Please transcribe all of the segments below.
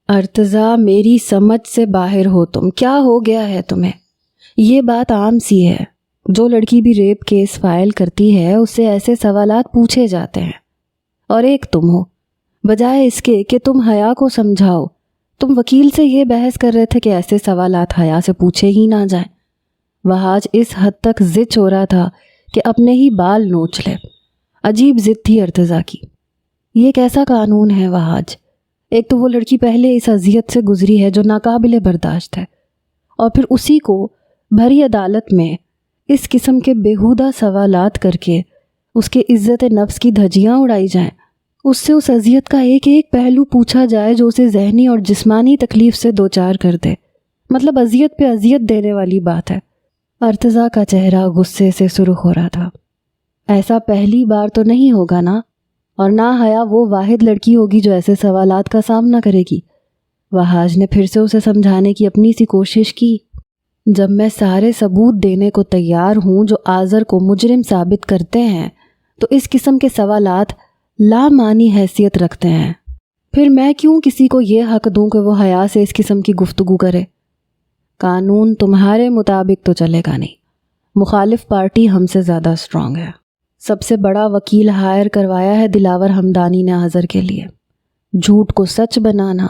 ارتضیٰ میری سمجھ سے باہر ہو تم، کیا ہو گیا ہے تمہیں؟ یہ بات عام سی ہے، جو لڑکی بھی ریپ کیس فائل کرتی ہے اس سے ایسے سوالات پوچھے جاتے ہیں، اور ایک تم ہو، بجائے اس کے کہ تم حیا کو سمجھاؤ، تم وکیل سے یہ بحث کر رہے تھے کہ ایسے سوالات حیا سے پوچھے ہی نہ جائیں۔ وہاج اس حد تک ضد ہو رہا تھا کہ اپنے ہی بال نوچ لے۔ عجیب ضد تھی ارتضیٰ کی۔ یہ کیسا قانون ہے وہاج؟ ایک تو وہ لڑکی پہلے اس اذیت سے گزری ہے جو ناقابل برداشت ہے، اور پھر اسی کو بھری عدالت میں اس قسم کے بیہودہ سوالات کر کے اس کے عزت نفس کی دھجیاں اڑائی جائیں، اس سے اس اذیت کا ایک ایک پہلو پوچھا جائے جو اسے ذہنی اور جسمانی تکلیف سے دوچار کر دے۔ مطلب اذیت پہ اذیت دینے والی بات ہے۔ ارتضیٰ کا چہرہ غصے سے سرخ ہو رہا تھا۔ ایسا پہلی بار تو نہیں ہوگا نا، اور نہ حیا وہ واحد لڑکی ہوگی جو ایسے سوالات کا سامنا کرے گی۔ وہاج نے پھر سے اسے سمجھانے کی اپنی سی کوشش کی۔ جب میں سارے ثبوت دینے کو تیار ہوں جو آذر کو مجرم ثابت کرتے ہیں تو اس قسم کے سوالات لامعنی حیثیت رکھتے ہیں۔ پھر میں کیوں کسی کو یہ حق دوں کہ وہ حیا سے اس قسم کی گفتگو کرے؟ قانون تمہارے مطابق تو چلے گا نہیں، مخالف پارٹی ہم سے زیادہ اسٹرانگ ہے۔ سب سے بڑا وکیل ہائر کروایا ہے دلاور ہمدانی نے آذر کے لیے۔ جھوٹ کو سچ بنانا،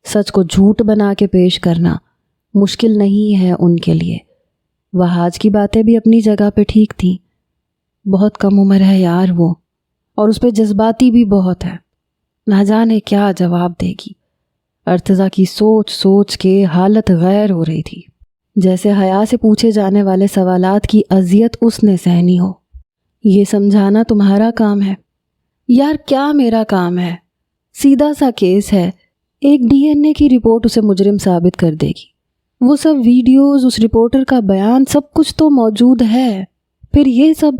سچ کو جھوٹ بنا کے پیش کرنا مشکل نہیں ہے ان کے لیے۔ وہاج کی باتیں بھی اپنی جگہ پہ ٹھیک تھیں۔ بہت کم عمر ہے یار وہ، اور اس پہ جذباتی بھی بہت ہے، نہ جانے کیا جواب دے گی۔ ارتضیٰ کی سوچ سوچ کے حالت غیر ہو رہی تھی، جیسے حیا سے پوچھے جانے والے سوالات کی اذیت اس نے سہنی ہو۔ یہ سمجھانا تمہارا کام ہے؟ یار کیا میرا کام ہے؟ سیدھا سا کیس ہے، ایک ڈی این اے کی رپورٹ اسے مجرم ثابت کر دے گی۔ وہ سب ویڈیوز، اس رپورٹر کا بیان، سب کچھ تو موجود ہے۔ پھر یہ سب…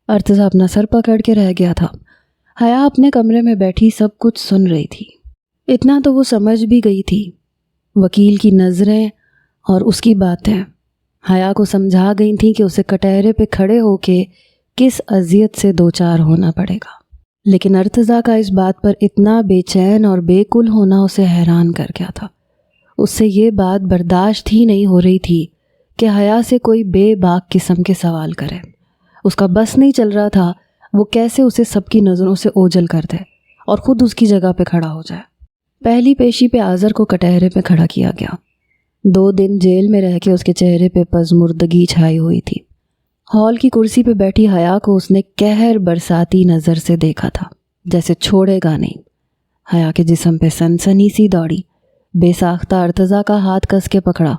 ارتضیٰ اپنا سر پکڑ کے رہ گیا تھا۔ حیا اپنے کمرے میں بیٹھی سب کچھ سن رہی تھی۔ اتنا تو وہ سمجھ بھی گئی تھی، وکیل کی نظریں اور اس کی باتیں حیا کو سمجھا گئی تھیں کہ اسے کٹہرے پہ کھڑے ہو کے کس اذیت سے دوچار ہونا پڑے گا۔ لیکن ارتضیٰ کا اس بات پر اتنا بے چین اور بے کل ہونا اسے حیران کر گیا تھا۔ اس سے یہ بات برداشت ہی نہیں ہو رہی تھی کہ حیا سے کوئی بے باک قسم کے سوال کرے۔ اس کا بس نہیں چل رہا تھا وہ کیسے اسے سب کی نظروں سے اوجھل کر دے اور خود اس کی جگہ پہ کھڑا ہو جائے۔ پہلی پیشی پہ آذر کو کٹہرے پہ کھڑا کیا گیا۔ 2 دن جیل میں رہ کے اس کے چہرے پہ پزمردگی چھائی ہوئی تھی۔ ہال کی کرسی پہ بیٹھی حیا کو اس نے قہر برساتی نظر سے دیکھا تھا، جیسے چھوڑے گا نہیں۔ حیا کے جسم پہ سنسنی سی دوڑی۔ بے ساختہ ارتضیٰ کا ہاتھ کس کے پکڑا۔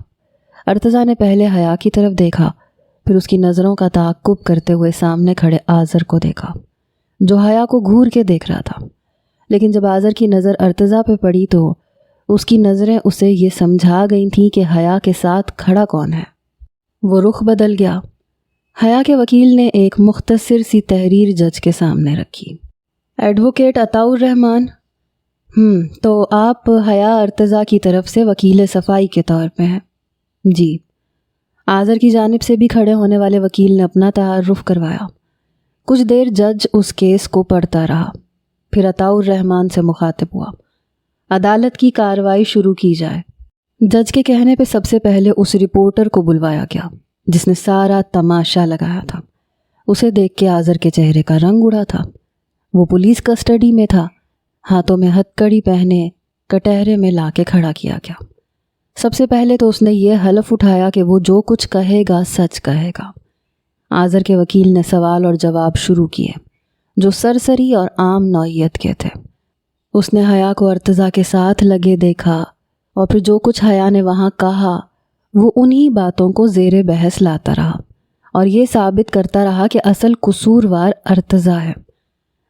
ارتضیٰ نے پہلے حیا کی طرف دیکھا، پھر اس کی نظروں کا تعاقب کرتے ہوئے سامنے کھڑے آذر کو دیکھا، جو حیا کو گھور کے دیکھ رہا تھا۔ لیکن جب آذر کی نظر ارتضیٰ پہ پڑی تو اس کی نظریں اسے یہ سمجھا گئی تھیں کہ حیا کے ساتھ کھڑا کون ہے۔ وہ رخ بدل گیا۔ حیا کے وکیل نے ایک مختصر سی تحریر جج کے سامنے رکھی۔ ایڈوکیٹ عطاء الرحمن، تو آپ حیا ارتضیٰ کی طرف سے وکیل صفائی کے طور پہ ہیں؟ جی۔ آذر کی جانب سے بھی کھڑے ہونے والے وکیل نے اپنا تعارف کروایا۔ کچھ دیر جج اس کیس کو پڑھتا رہا، پھر عطاء الرحمن سے مخاطب ہوا۔ عدالت کی کارروائی شروع کی جائے۔ جج کے کہنے پہ سب سے پہلے اس رپورٹر کو بلوایا گیا جس نے سارا تماشا لگایا تھا۔ اسے دیکھ کے آذر کے چہرے کا رنگ اڑا تھا۔ وہ پولیس کسٹڈی میں تھا، ہاتھوں میں ہتھ کڑی پہنے کٹہرے میں لا کے کھڑا کیا گیا۔ سب سے پہلے تو اس نے یہ حلف اٹھایا کہ وہ جو کچھ کہے گا سچ کہے گا۔ آذر کے وکیل نے سوال اور جواب شروع کیے جو سرسری اور عام نوعیت کے تھے۔ اس نے حیا کو ارتضیٰ کے ساتھ لگے دیکھا اور پھر جو کچھ حیا نے وہاں کہا وہ انہی باتوں کو زیر بحث لاتا رہا اور یہ ثابت کرتا رہا کہ اصل قصوروار ارتضیٰ ہے،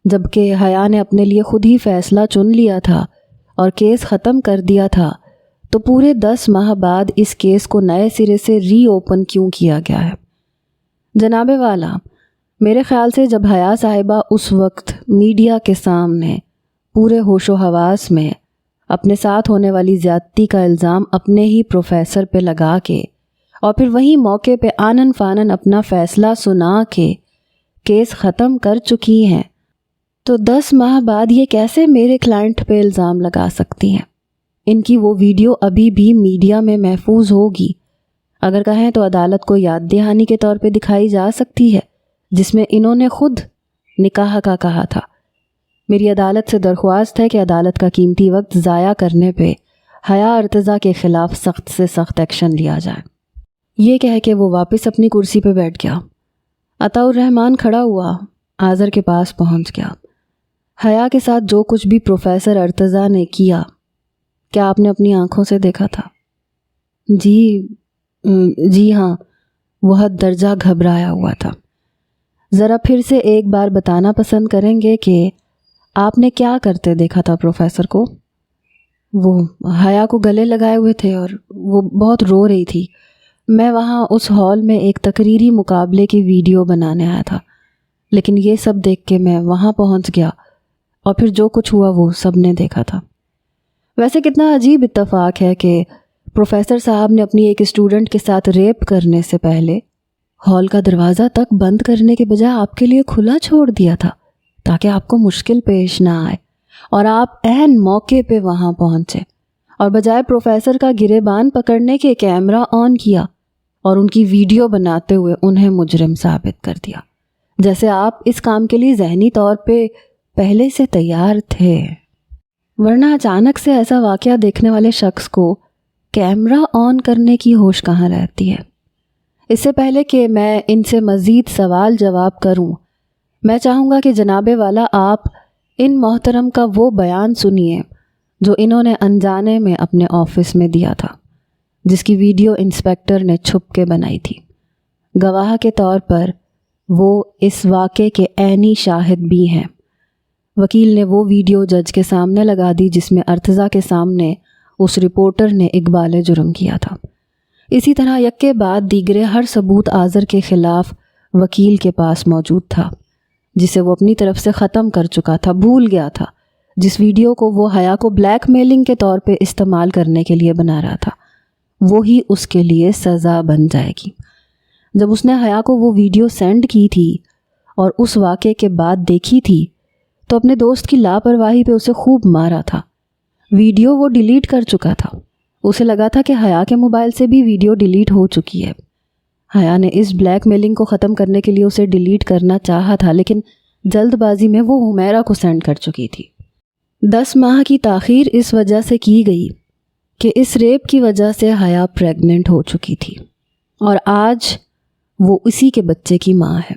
جبکہ حیا نے اپنے لیے خود ہی فیصلہ چن لیا تھا اور کیس ختم کر دیا تھا۔ تو پورے 10 ماہ بعد اس کیس کو نئے سرے سے ری اوپن کیوں کیا گیا ہے؟ جناب والا، میرے خیال سے جب حیا صاحبہ اس وقت میڈیا کے سامنے پورے ہوش و حواس میں اپنے ساتھ ہونے والی زیادتی کا الزام اپنے ہی پروفیسر پہ لگا کے اور پھر وہیں موقع پہ آنن فانن اپنا فیصلہ سنا کے کیس ختم کر چکی ہیں، تو 10 ماہ بعد یہ کیسے میرے کلائنٹ پہ الزام لگا سکتی ہیں؟ ان کی وہ ویڈیو ابھی بھی میڈیا میں محفوظ ہوگی. اگر کہیں تو عدالت کو یاد دہانی کے طور پہ دکھائی جا سکتی ہے، جس میں انہوں نے خود نکاح کا کہا تھا. میری عدالت سے درخواست ہے کہ عدالت کا قیمتی وقت ضائع کرنے پہ حیا ارتضیٰ کے خلاف سخت سے سخت ایکشن لیا جائے. یہ کہہ کے وہ واپس اپنی کرسی پہ بیٹھ گیا. عطاء الرحمن کھڑا ہوا، آذر کے پاس پہنچ گیا. حیا کے ساتھ جو کچھ بھی پروفیسر ارتضیٰ نے کیا، کیا آپ نے اپنی آنکھوں سے دیکھا تھا؟ جی ہاں. وہ حد درجہ گھبرایا ہوا تھا. ذرا پھر سے ایک بار بتانا پسند کریں گے کہ آپ نے کیا کرتے دیکھا تھا پروفیسر کو؟ وہ حیا کو گلے لگائے ہوئے تھے اور وہ بہت رو رہی تھی. میں وہاں اس ہال میں ایک تقریری مقابلے کی ویڈیو بنانے آیا تھا، لیکن یہ سب دیکھ کے میں وہاں پہنچ گیا اور پھر جو کچھ ہوا وہ سب نے دیکھا تھا. ویسے کتنا عجیب اتفاق ہے کہ پروفیسر صاحب نے اپنی ایک اسٹوڈنٹ کے ساتھ ریپ کرنے سے پہلے ہال کا دروازہ تک بند کرنے کے بجائے آپ کے لیے کھلا چھوڑ دیا تھا تاکہ آپ کو مشکل پیش نہ آئے، اور آپ عین موقع پہ وہاں پہنچے اور بجائے پروفیسر کا گریبان پکڑنے کے کیمرہ آن کیا اور ان کی ویڈیو بناتے ہوئے انہیں مجرم ثابت کر دیا، جیسے آپ اس کام کے لیے ذہنی طور پہ پہلے سے تیار تھے. ورنہ اچانک سے ایسا واقعہ دیکھنے والے شخص کو کیمرہ آن کرنے کی ہوش کہاں رہتی ہے؟ اس سے پہلے کہ میں ان سے مزید سوال جواب کروں، میں چاہوں گا کہ جناب والا آپ ان محترم کا وہ بیان سنیے جو انہوں نے انجانے میں اپنے آفس میں دیا تھا، جس کی ویڈیو انسپیکٹر نے چھپ کے بنائی تھی. گواہ کے طور پر وہ اس واقعے کے عینی شاہد بھی ہیں. وکیل نے وہ ویڈیو جج کے سامنے لگا دی جس میں ارتضیٰ کے سامنے اس رپورٹر نے اقبال جرم کیا تھا. اسی طرح یکے بعد دیگرے ہر ثبوت آذر کے خلاف وکیل کے پاس موجود تھا، جسے وہ اپنی طرف سے ختم کر چکا تھا، بھول گیا تھا. جس ویڈیو کو وہ حیا کو بلیک میلنگ کے طور پہ استعمال کرنے کے لیے بنا رہا تھا، وہی اس کے لیے سزا بن جائے گی. جب اس نے حیا کو وہ ویڈیو سینڈ کی تھی اور اس واقعے کے بعد دیکھی تھی تو اپنے دوست کی لاپرواہی پہ اسے خوب مارا تھا. ویڈیو وہ ڈیلیٹ کر چکا تھا. اسے لگا تھا کہ حیا کے موبائل سے بھی ویڈیو ڈیلیٹ ہو چکی ہے. حیا نے اس بلیک میلنگ کو ختم کرنے کے لیے اسے ڈیلیٹ کرنا چاہا تھا، لیکن جلد بازی میں وہ حمیرہ کو سینڈ کر چکی تھی. 10 ماہ کی تاخیر اس وجہ سے کی گئی کہ اس ریپ کی وجہ سے حیا پریگننٹ ہو چکی تھی اور آج وہ اسی کے بچے کی ماں ہے.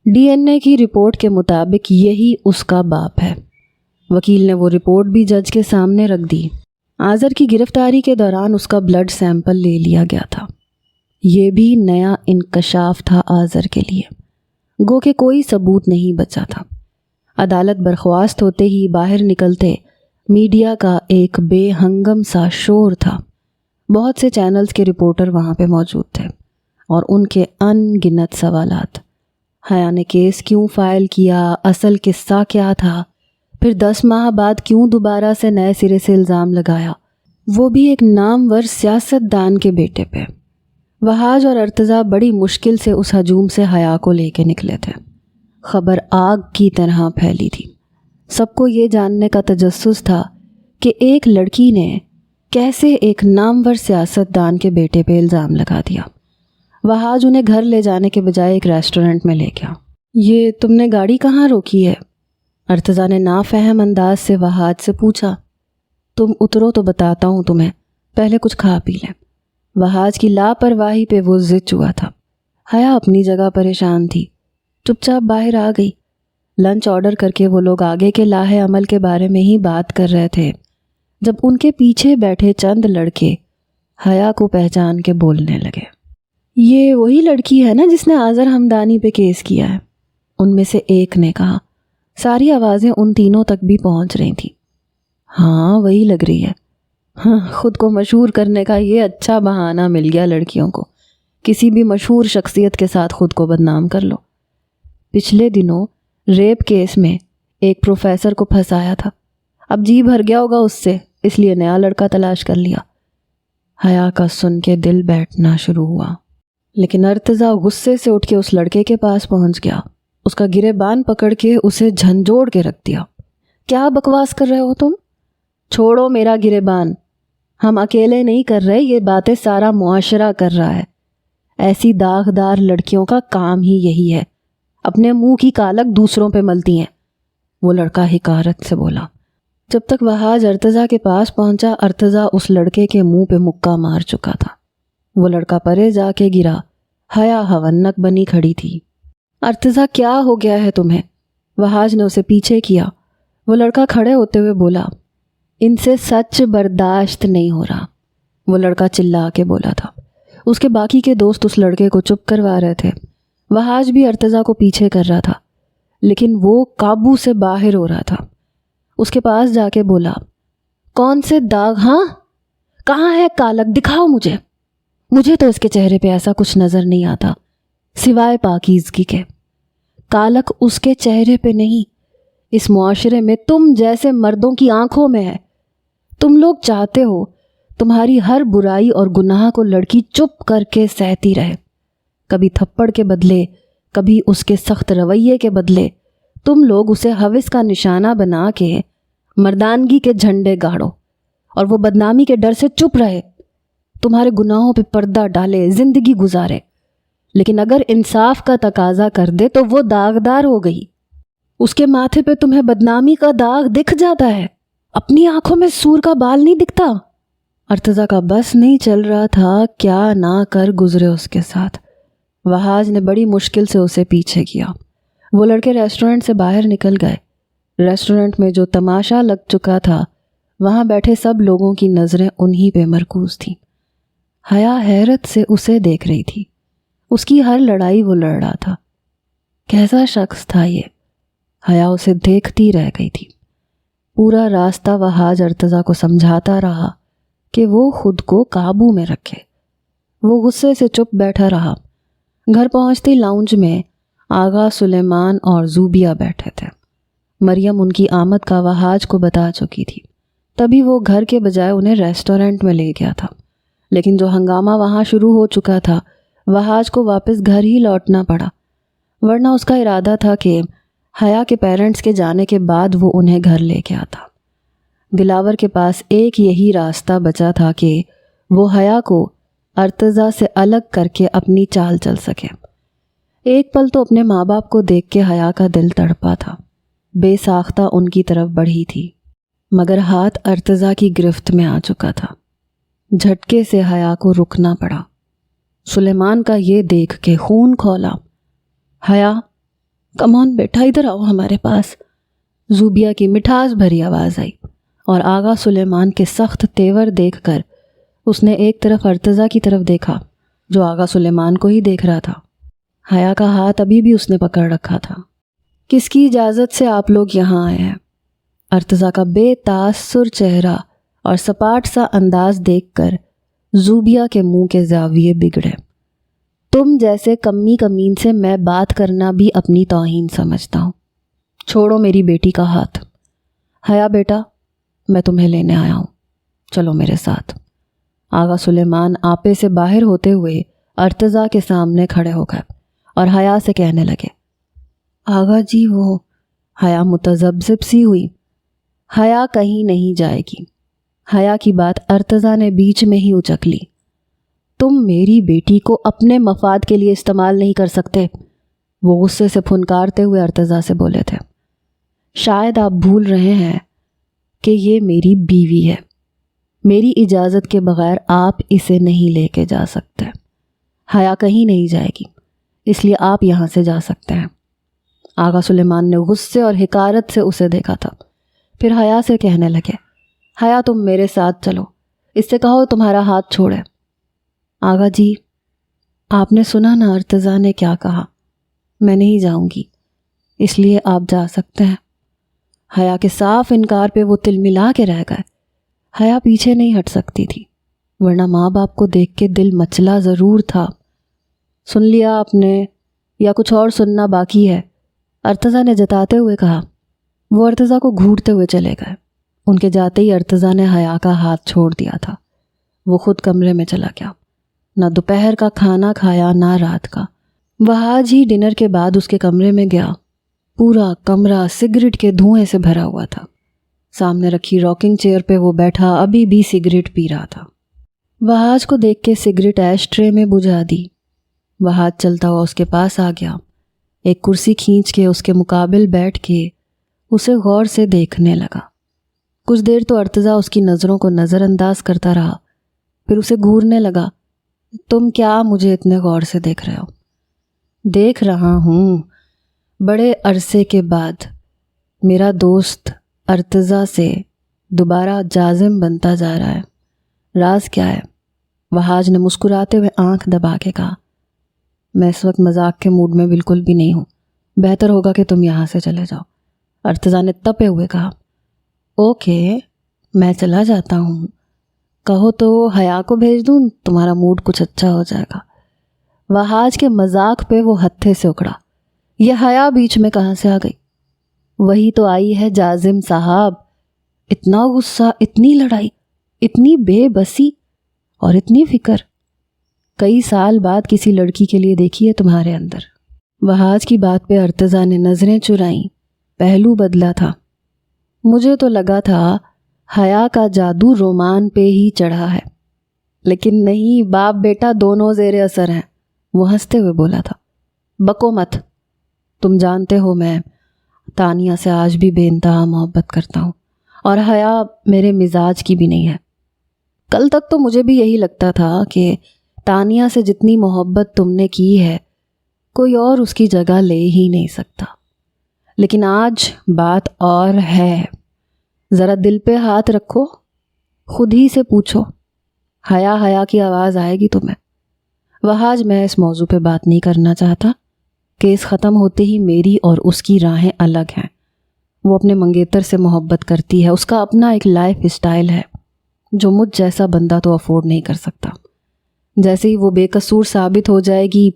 DNA کی رپورٹ کے مطابق یہی اس کا باپ ہے. وکیل نے وہ رپورٹ بھی جج کے سامنے رکھ دی. آذر کی گرفتاری کے دوران اس کا بلڈ سیمپل لے لیا گیا تھا. یہ بھی نیا انکشاف تھا آذر کے لیے، گو کہ کوئی ثبوت نہیں بچا تھا. عدالت برخواست ہوتے ہی باہر نکلتے میڈیا کا ایک بے ہنگم سا شور تھا. بہت سے چینلز کے رپورٹر وہاں پہ موجود تھے اور ان کے ان گنت سوالات. حیا نے کیس کیوں فائل کیا، اصل قصہ کیا تھا، پھر 10 ماہ بعد کیوں دوبارہ سے نئے سرے سے الزام لگایا، وہ بھی ایک نامور سیاست دان کے بیٹے پہ. وہاج اور ارتضیٰ بڑی مشکل سے اس ہجوم سے حیا کو لے کے نکلے تھے. خبر آگ کی طرح پھیلی تھی. سب کو یہ جاننے کا تجسس تھا کہ ایک لڑکی نے کیسے ایک نامور سیاست دان کے بیٹے پہ الزام لگا دیا. وہاج انہیں گھر لے جانے کے بجائے ایک ریسٹورنٹ میں لے گیا. یہ تم نے گاڑی کہاں روکی ہے؟ ارتضیٰ نے نافہم انداز سے وہاج سے پوچھا. تم اترو تو بتاتا ہوں تمہیں، پہلے کچھ کھا پی لیں. وہاج کی لاپرواہی پہ وہ ضد چکا تھا. حیا اپنی جگہ پریشان تھی، چپ چاپ باہر آ گئی. لنچ آرڈر کر کے وہ لوگ آگے کے لاہے عمل کے بارے میں ہی بات کر رہے تھے جب ان کے پیچھے بیٹھے چند لڑکے حیا کو پہچان کے بولنے لگے. یہ وہی لڑکی ہے نا جس نے آذر حمدانی پہ کیس کیا ہے؟ ان میں سے ایک نے کہا. ساری آوازیں ان تینوں تک بھی پہنچ رہی تھیں. ہاں وہی لگ رہی ہے. ہاں، خود کو مشہور کرنے کا یہ اچھا بہانہ مل گیا لڑکیوں کو. کسی بھی مشہور شخصیت کے ساتھ خود کو بدنام کر لو. پچھلے دنوں ریپ کیس میں ایک پروفیسر کو پھنسایا تھا، اب جی بھر گیا ہوگا اس سے، اس لیے نیا لڑکا تلاش کر لیا. حیا کا سن کے دل بیٹھنا شروع ہوا، لیکن ارتضیٰ غصے سے اٹھ کے اس لڑکے کے پاس پہنچ گیا. اس کا گریبان پکڑ کے اسے جھنجھوڑ کے رکھ دیا. کیا بکواس کر رہے ہو تم؟ چھوڑو میرا گریبان. ہم اکیلے نہیں کر رہے، یہ باتیں سارا معاشرہ کر رہا ہے۔ ایسی داغدار لڑکیوں کا کام ہی یہی ہے، اپنے منہ کی کالک دوسروں پہ ملتی ہیں، وہ لڑکا حقارت سے بولا۔ جب تک وحاج ارتضیٰ کے پاس پہنچا، ارتضیٰ اس لڑکے کے منہ پہ مکہ مار چکا تھا۔ وہ لڑکا پرے جا کے گرا، حیا ہونک بنی کھڑی تھی۔ ارتضیٰ کیا ہو گیا ہے تمہیں؟ وحاج نے اسے پیچھے کیا۔ وہ لڑکا کھڑے ہوتے ہوئے بولا، ان سے سچ برداشت نہیں ہو رہا، وہ لڑکا چلا کے بولا تھا۔ اس کے باقی کے دوست اس لڑکے کو چپ کروا رہے تھے۔ وحاج بھی ارتضیٰ کو پیچھے کر رہا تھا، لیکن وہ قابو سے باہر ہو رہا تھا۔ اس کے پاس جا کے بولا، کون سے داغ؟ ہاں کہاں ہے کالک؟ دکھاؤ مجھے۔ مجھے تو اس کے چہرے پہ ایسا کچھ نظر نہیں آتا سوائے پاکیزگی کے۔ کالک اس کے چہرے پہ نہیں، اس معاشرے میں تم جیسے مردوں کی آنکھوں میں ہے۔ تم لوگ چاہتے ہو تمہاری ہر برائی اور گناہ کو لڑکی چپ کر کے سہتی رہے، کبھی تھپڑ کے بدلے، کبھی اس کے سخت رویے کے بدلے تم لوگ اسے ہوس کا نشانہ بنا کے مردانگی کے جھنڈے گاڑو، اور وہ بدنامی کے ڈر سے چپ رہے، تمہارے گناہوں پہ پردہ ڈالے، زندگی گزارے۔ لیکن اگر انصاف کا تقاضا کر دے تو وہ داغدار ہو گئی، اس کے ماتھے پہ تمہیں بدنامی کا داغ دکھ جاتا ہے، اپنی آنکھوں میں سور کا بال نہیں دکھتا۔ ارتضیٰ کا بس نہیں چل رہا تھا، کیا نہ کر گزرے اس کے ساتھ۔ وحاج نے بڑی مشکل سے اسے پیچھے کیا۔ وہ لڑکے ریسٹورنٹ سے باہر نکل گئے۔ ریسٹورنٹ میں جو تماشا لگ چکا تھا، وہاں بیٹھے سب لوگوں کی نظریں انہی پہ مرکوز تھیں۔ حیا حیرت سے اسے دیکھ رہی تھی، اس کی ہر لڑائی وہ لڑ رہا تھا۔ کیسا شخص تھا یہ؟ حیا اسے دیکھتی رہ گئی تھی۔ پورا راستہ وحاج ارتضیٰ کو سمجھاتا رہا کہ وہ خود کو قابو میں رکھے۔ وہ غصے سے چپ بیٹھا رہا۔ گھر پہنچتی لاؤنج میں آغا سلیمان اور زوبیہ بیٹھے تھے۔ مریم ان کی آمد کا وحاج کو بتا چکی تھی، تبھی وہ گھر کے بجائے انہیں ریسٹورنٹ میں لے گیا تھا۔ لیکن جو ہنگامہ وہاں شروع ہو چکا تھا، وحاج کو واپس گھر ہی لوٹنا پڑا، ورنہ اس کا ارادہ تھا کہ حیا کے پیرنٹس کے جانے کے بعد وہ انہیں گھر لے کے آتا۔ دلاور کے پاس ایک یہی راستہ بچا تھا کہ وہ حیا کو ارتضیٰ سے الگ کر کے اپنی چال چل سکے۔ ایک پل تو اپنے ماں باپ کو دیکھ کے حیا کا دل تڑپا تھا، بے ساختہ ان کی طرف بڑھی تھی، مگر ہاتھ ارتضیٰ کی گرفت میں آ چکا تھا۔ جھٹکے سے حیا کو رکنا پڑا۔ سلیمان کا یہ دیکھ کے خون کھولا۔ حیا، کم آن بیٹا، ادھر آؤ ہمارے پاس۔ زوبیہ کی مٹھاس بھری آواز آئی، اور آغا سلیمان کے سخت تیور دیکھ کر اس نے ایک طرف ارتضیٰ کی طرف دیکھا جو آغا سلیمان کو ہی دیکھ رہا تھا۔ حیا کا ہاتھ ابھی بھی اس نے پکڑ رکھا تھا۔ کس کی اجازت سے آپ لوگ یہاں آئے ہیں؟ ارتضیٰ کا بے تاثر چہرہ اور سپاٹ سا انداز دیکھ کر زوبیہ کے منہ کے زاویے بگڑے۔ تم جیسے کمی کمین سے میں بات کرنا بھی اپنی توہین سمجھتا ہوں۔ چھوڑو میری بیٹی کا ہاتھ۔ حیا بیٹا، میں تمہیں لینے آیا ہوں، چلو میرے ساتھ۔ آغا سلیمان آپے سے باہر ہوتے ہوئے ارتضیٰ کے سامنے کھڑے ہو گئے اور حیا سے کہنے لگے، آغا جی وہ۔ حیا متذبذب سی ہوئی۔ حیا کہیں نہیں جائے گی۔ حیا کی بات ارتضیٰ نے بیچ میں ہی اچک لی۔ تم میری بیٹی کو اپنے مفاد کے لیے استعمال نہیں کر سکتے، وہ غصے سے پھنکارتے ہوئے ارتضیٰ سے بولے تھے۔ شاید آپ بھول رہے ہیں کہ یہ میری بیوی ہے، میری اجازت کے بغیر آپ اسے نہیں لے کے جا سکتے۔ حیا کہیں نہیں جائے گی، اس لیے آپ یہاں سے جا سکتے ہیں۔ آغا سلیمان نے غصے اور حقارت سے اسے دیکھا تھا، پھر حیا سے کہنے لگے، حیا تم میرے ساتھ چلو، اس سے کہو تمہارا ہاتھ چھوڑے۔ آغا جی، آپ نے سنا نا ارتضیٰ نے کیا کہا، میں نہیں جاؤں گی، اس لیے آپ جا سکتے ہیں۔ حیا کے صاف انکار پہ وہ تلملا کے رہ گئے۔ حیا پیچھے نہیں ہٹ سکتی تھی، ورنہ ماں باپ کو دیکھ کے دل مچلا ضرور تھا۔ سن لیا آپ نے یا کچھ اور سننا باقی ہے؟ ارتضیٰ نے جتاتے ہوئے کہا۔ وہ ارتضیٰ کو گھورتے ہوئے چلے گئے۔ ان کے جاتے ہی ارتضیٰ نے حیا کا ہاتھ چھوڑ دیا تھا۔ وہ خود کمرے میں چلا گیا، نہ دوپہر کا کھانا کھایا نہ رات کا۔ وحاج ہی ڈنر کے بعد اس کے کمرے میں گیا۔ پورا کمرہ سگریٹ کے دھوئیں سے بھرا ہوا تھا۔ سامنے رکھی راکنگ چیئر پہ وہ بیٹھا ابھی بھی سگریٹ پی رہا تھا۔ وہاج کو دیکھ کے سگریٹ ایش ٹرے میں بجھا دی۔ وہاج چلتا ہوا اس کے پاس آ گیا، ایک کرسی کھینچ کے اس کے مقابل بیٹھ کے اسے غور سے دیکھنے لگا۔ کچھ دیر تو ارتضیٰ اس کی نظروں کو نظر انداز کرتا رہا، پھر اسے گھورنے لگا۔ تم کیا مجھے اتنے غور سے دیکھ رہے ہو؟ دیکھ رہا ہوں، بڑے عرصے کے بعد میرا دوست ارتضیٰ سے دوبارہ جازم بنتا جا رہا ہے۔ راز کیا ہے؟ وہاج نے مسکراتے ہوئے آنکھ دبا کے کہا۔ میں اس وقت مذاق کے موڈ میں بالکل بھی نہیں ہوں، بہتر ہوگا کہ تم یہاں سے چلے جاؤ، ارتضیٰ نے تپے ہوئے کہا۔ اوکے، میں چلا جاتا ہوں، کہو تو حیا کو بھیج دوں، تمہارا موڈ کچھ اچھا ہو جائے گا۔ وہاج کے مذاق پہ وہ ہتھے سے اکڑا۔ یہ حیا بیچ میں کہاں سے آ گئی؟ وہی تو آئی ہے جازم صاحب، اتنا غصہ، اتنی لڑائی، اتنی بے بسی اور اتنی فکر کئی سال بعد کسی لڑکی کے لیے دیکھی ہے تمہارے اندر۔ وہاج کی بات پہ ارتضیٰ نے نظریں چرائیں، پہلو بدلا تھا۔ مجھے تو لگا تھا حیا کا جادو رومان پہ ہی چڑھا ہے، لیکن نہیں، باپ بیٹا دونوں زیر اثر ہیں، وہ ہنستے ہوئے بولا تھا۔ بکو مت، تم جانتے ہو میں تانیہ سے آج بھی بے انتہا محبت کرتا ہوں، اور حیا میرے مزاج کی بھی نہیں ہے۔ کل تک تو مجھے بھی یہی لگتا تھا کہ تانیہ سے جتنی محبت تم نے کی ہے کوئی اور اس کی جگہ لے ہی نہیں سکتا، لیکن آج بات اور ہے۔ ذرا دل پہ ہاتھ رکھو، خود ہی سے پوچھو، حیا کی آواز آئے گی تمہیں۔ وہاج میں اس موضوع پہ بات نہیں کرنا چاہتا، کیس ختم ہوتے ہی میری اور اس کی راہیں الگ ہیں۔ وہ اپنے منگیتر سے محبت کرتی ہے، اس کا اپنا ایک لائف اسٹائل ہے جو مجھ جیسا بندہ تو افورڈ نہیں کر سکتا۔ جیسے ہی وہ بے قصور ثابت ہو جائے گی،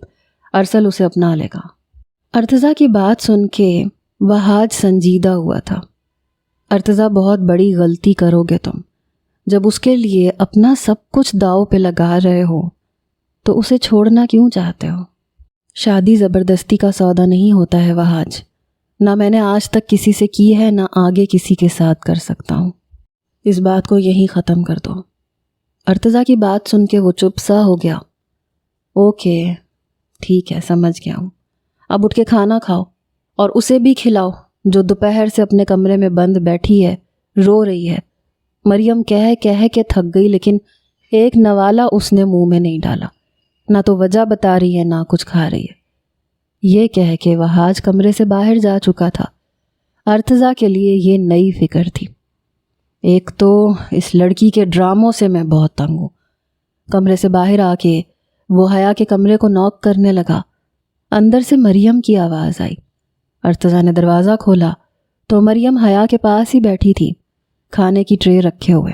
ارسل اسے اپنا لے گا۔ ارتضیٰ کی بات سن کے وہاج سنجیدہ ہوا تھا۔ ارتضیٰ بہت بڑی غلطی کرو گے تم، جب اس کے لیے اپنا سب کچھ داؤ پہ لگا رہے ہو تو اسے چھوڑنا کیوں چاہتے ہو؟ شادی زبردستی کا سودا نہیں ہوتا ہے وہاج، نہ میں نے آج تک کسی سے کی ہے، نہ آگے کسی کے ساتھ کر سکتا ہوں۔ اس بات کو یہیں ختم کر دو۔ ارتضیٰ کی بات سن کے وہ چپ سا ہو گیا۔ اوکے، ٹھیک ہے، سمجھ گیا ہوں، اب اٹھ کے کھانا کھاؤ اور اسے بھی کھلاؤ جو دوپہر سے اپنے کمرے میں بند بیٹھی ہے، رو رہی ہے۔ مریم کہہ کے تھک گئی، لیکن ایک نوالا اس نے منہ میں نہیں ڈالا، نہ تو وجہ بتا رہی ہے نہ کچھ کھا رہی ہے۔ یہ کہہ کے وہاج کمرے سے باہر جا چکا تھا۔ ارتضیٰ کے لیے یہ نئی فکر تھی۔ ایک تو اس لڑکی کے ڈراموں سے میں بہت تنگ ہوں۔ کمرے سے باہر آ کے وہ حیا کے کمرے کو نوک کرنے لگا۔ اندر سے مریم کی آواز آئی۔ ارتضیٰ نے دروازہ کھولا تو مریم حیا کے پاس ہی بیٹھی تھی، کھانے کی ٹرے رکھے ہوئے۔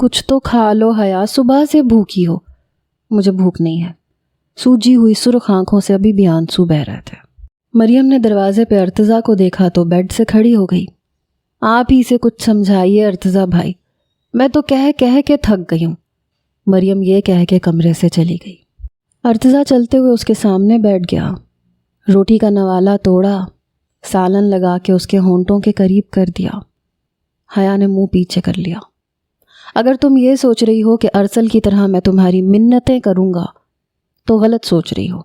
کچھ تو کھا لو حیا، صبح سے بھوکی ہو۔ مجھے بھوک نہیں ہے۔ سوجی ہوئی سرخ آنکھوں سے ابھی بھی آنسو بہہ رہے تھے۔ مریم نے دروازے پہ ارتضیٰ کو دیکھا تو بیڈ سے کھڑی ہو گئی۔ آپ ہی سے کچھ سمجھائیے ارتضیٰ بھائی، میں تو کہہ کے تھک گئی ہوں۔ مریم یہ کہہ کے کمرے سے چلی گئی۔ ارتضیٰ چلتے ہوئے اس کے سامنے بیٹھ گیا، روٹی کا نوالا توڑا، سالن لگا کے اس کے ہونٹوں کے قریب کر دیا۔ حیا نے منہ پیچھے کر لیا۔ اگر تم یہ سوچ رہی ہو کہ ارسل کی طرح میں تمہاری منتیں کروں گا تو غلط سوچ رہی ہو۔